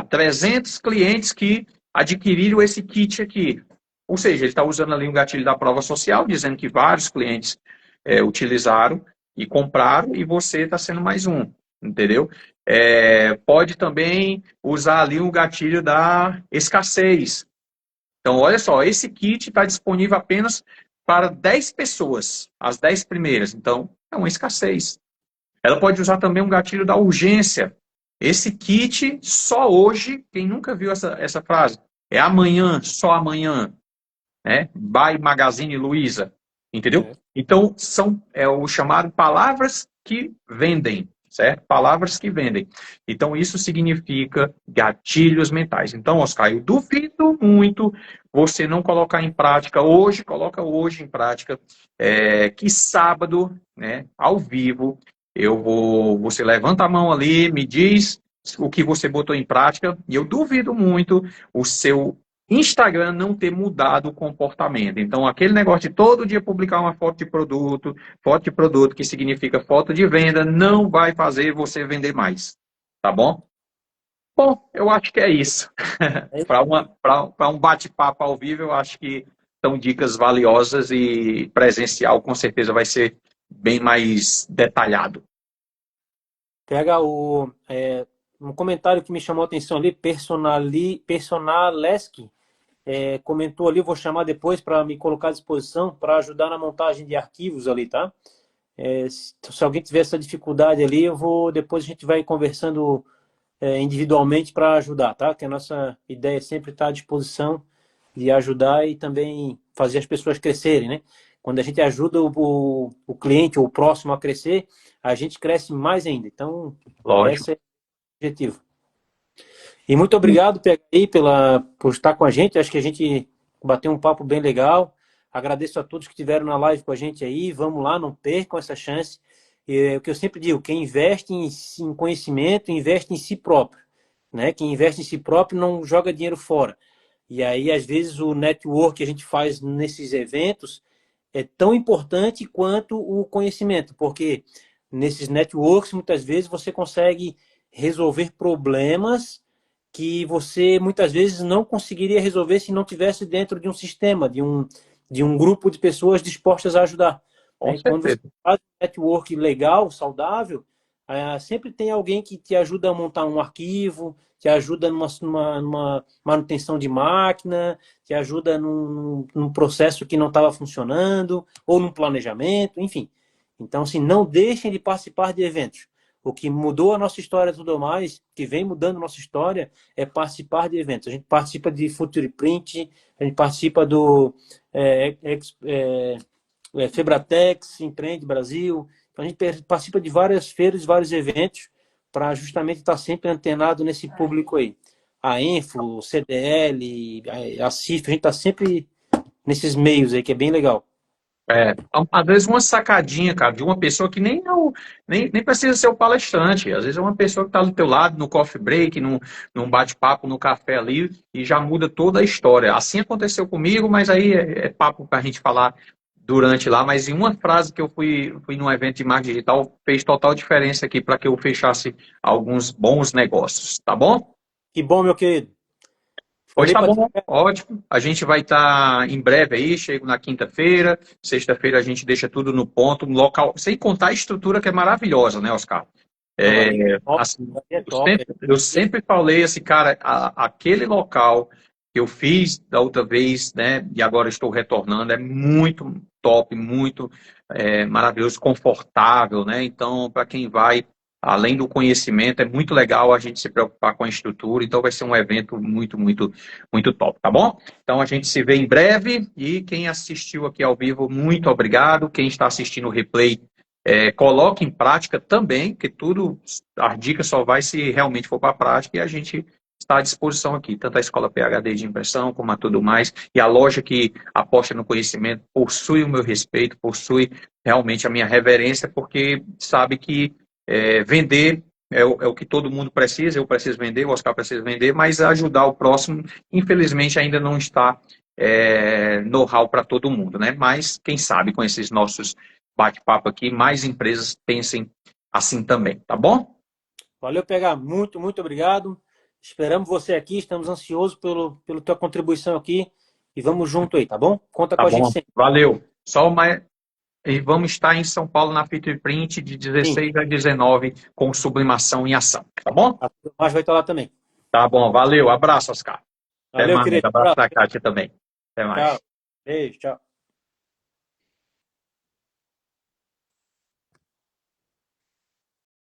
300 clientes que adquiriram esse kit aqui. Ou seja, ele está usando ali um gatilho da prova social, dizendo que vários clientes utilizaram e compraram, e você está sendo mais um, entendeu? Pode também usar ali um gatilho da escassez. Então, olha só, esse kit está disponível apenas para 10 pessoas, as 10 primeiras. Então, é uma escassez. Ela pode usar também um gatilho da urgência. Esse kit, só hoje, quem nunca viu essa frase? É amanhã, só amanhã, né? By Magazine Luiza, entendeu? É. Então, é o chamado palavras que vendem, certo? Palavras que vendem. Então, isso significa gatilhos mentais. Então, Oscar, eu duvido muito você não colocar em prática hoje, coloca hoje em prática, que sábado, né, ao vivo, você levanta a mão ali, me diz o que você botou em prática, e eu duvido muito o seu Instagram não ter mudado o comportamento. Então, aquele negócio de todo dia publicar uma foto de produto, que significa foto de venda, não vai fazer você vender mais. Tá bom? Bom, eu acho que é isso. É. Para um bate-papo ao vivo, eu acho que são dicas valiosas e presencial com certeza vai ser bem mais detalhado. Pega um comentário que me chamou a atenção ali, Personaleski, comentou ali, vou chamar depois para me colocar à disposição para ajudar na montagem de arquivos ali, tá? Se alguém tiver essa dificuldade ali, depois a gente vai conversando individualmente para ajudar, tá? Que a nossa ideia é sempre estar à disposição de ajudar e também fazer as pessoas crescerem, né? Quando a gente ajuda o cliente ou o próximo a crescer, a gente cresce mais ainda. Então, Lógico. esse é o objetivo. E muito obrigado, PHI, por estar com a gente. Acho que a gente bateu um papo bem legal. Agradeço a todos que estiveram na live com a gente aí. Vamos lá, não percam essa chance. O que eu sempre digo, quem investe em conhecimento, investe em si próprio. Né? Quem investe em si próprio não joga dinheiro fora. E aí, às vezes, o network que a gente faz nesses eventos é tão importante quanto o conhecimento, porque nesses networks, muitas vezes, você consegue resolver problemas que você muitas vezes não conseguiria resolver se não tivesse dentro de um sistema, de um grupo de pessoas dispostas a ajudar. Com Né? Quando você certeza. faz um network legal, saudável, sempre tem alguém que te ajuda a montar um arquivo, te ajuda numa manutenção de máquina, te ajuda num processo que não estava funcionando, ou num planejamento, enfim. Então, assim, não deixem de participar de eventos. O que mudou a nossa história e tudo mais, que vem mudando a nossa história, é participar de eventos. A gente participa de Future Print, a gente participa do Febratex, Empreende Brasil. Então, a gente participa de várias feiras, vários eventos, para justamente estar sempre antenado nesse público aí. A Enfo, CDL, a CIF, a gente está sempre nesses meios aí, que é bem legal. Às vezes uma sacadinha, cara, de uma pessoa que nem precisa ser o palestrante. Às vezes é uma pessoa que está do teu lado, no coffee break, num bate-papo, no café ali, e já muda toda a história. Assim aconteceu comigo, mas aí é papo para a gente falar durante lá. Mas em uma frase que eu fui num evento de marketing digital, fez total diferença aqui para que eu fechasse alguns bons negócios, tá bom? Que bom, meu querido. Pois Falei tá para bom, ótimo. A gente vai estar em breve aí, chego na quinta-feira. Sexta-feira a gente deixa tudo no ponto, no local, sem contar a estrutura que é maravilhosa, né, Oscar? Não, ali é top. Assim, Ali é eu top. sempre, eu sempre falei assim, cara, aquele local que eu fiz da outra vez, né, e agora estou retornando, é muito top, muito maravilhoso, confortável, né? Então, para quem vai, além do conhecimento, é muito legal a gente se preocupar com a estrutura. Então, vai ser um evento muito, muito, muito top, tá bom? Então, a gente se vê em breve. E quem assistiu aqui ao vivo, muito obrigado. Quem está assistindo o replay, coloque em prática também, que tudo, a dica só vai se realmente for para a prática, e a gente está à disposição aqui, tanto a Escola PhD de Impressão, como a tudo mais, e a loja que aposta no conhecimento possui o meu respeito, possui realmente a minha reverência, porque sabe que vender é o que todo mundo precisa, eu preciso vender, o Oscar precisa vender, mas ajudar o próximo, infelizmente, ainda não está know-how para todo mundo, né? Mas, quem sabe, com esses nossos bate-papo aqui, mais empresas pensem assim também, tá bom? Valeu, PH. Muito, muito obrigado. Esperamos você aqui. Estamos ansiosos pela tua contribuição aqui. E vamos junto aí, tá bom? Conta Tá com a gente bom, sempre. valeu. Só uma... E vamos estar em São Paulo na Fit Print de Sim, 16 a 19 com sublimação em ação, tá bom? a mais vai estar lá também. Tá bom, valeu, abraço, Oscar. Até Valeu, mais, querido. abraço Abraço. da Kátia também. Até Tchau. mais. Beijo, tchau.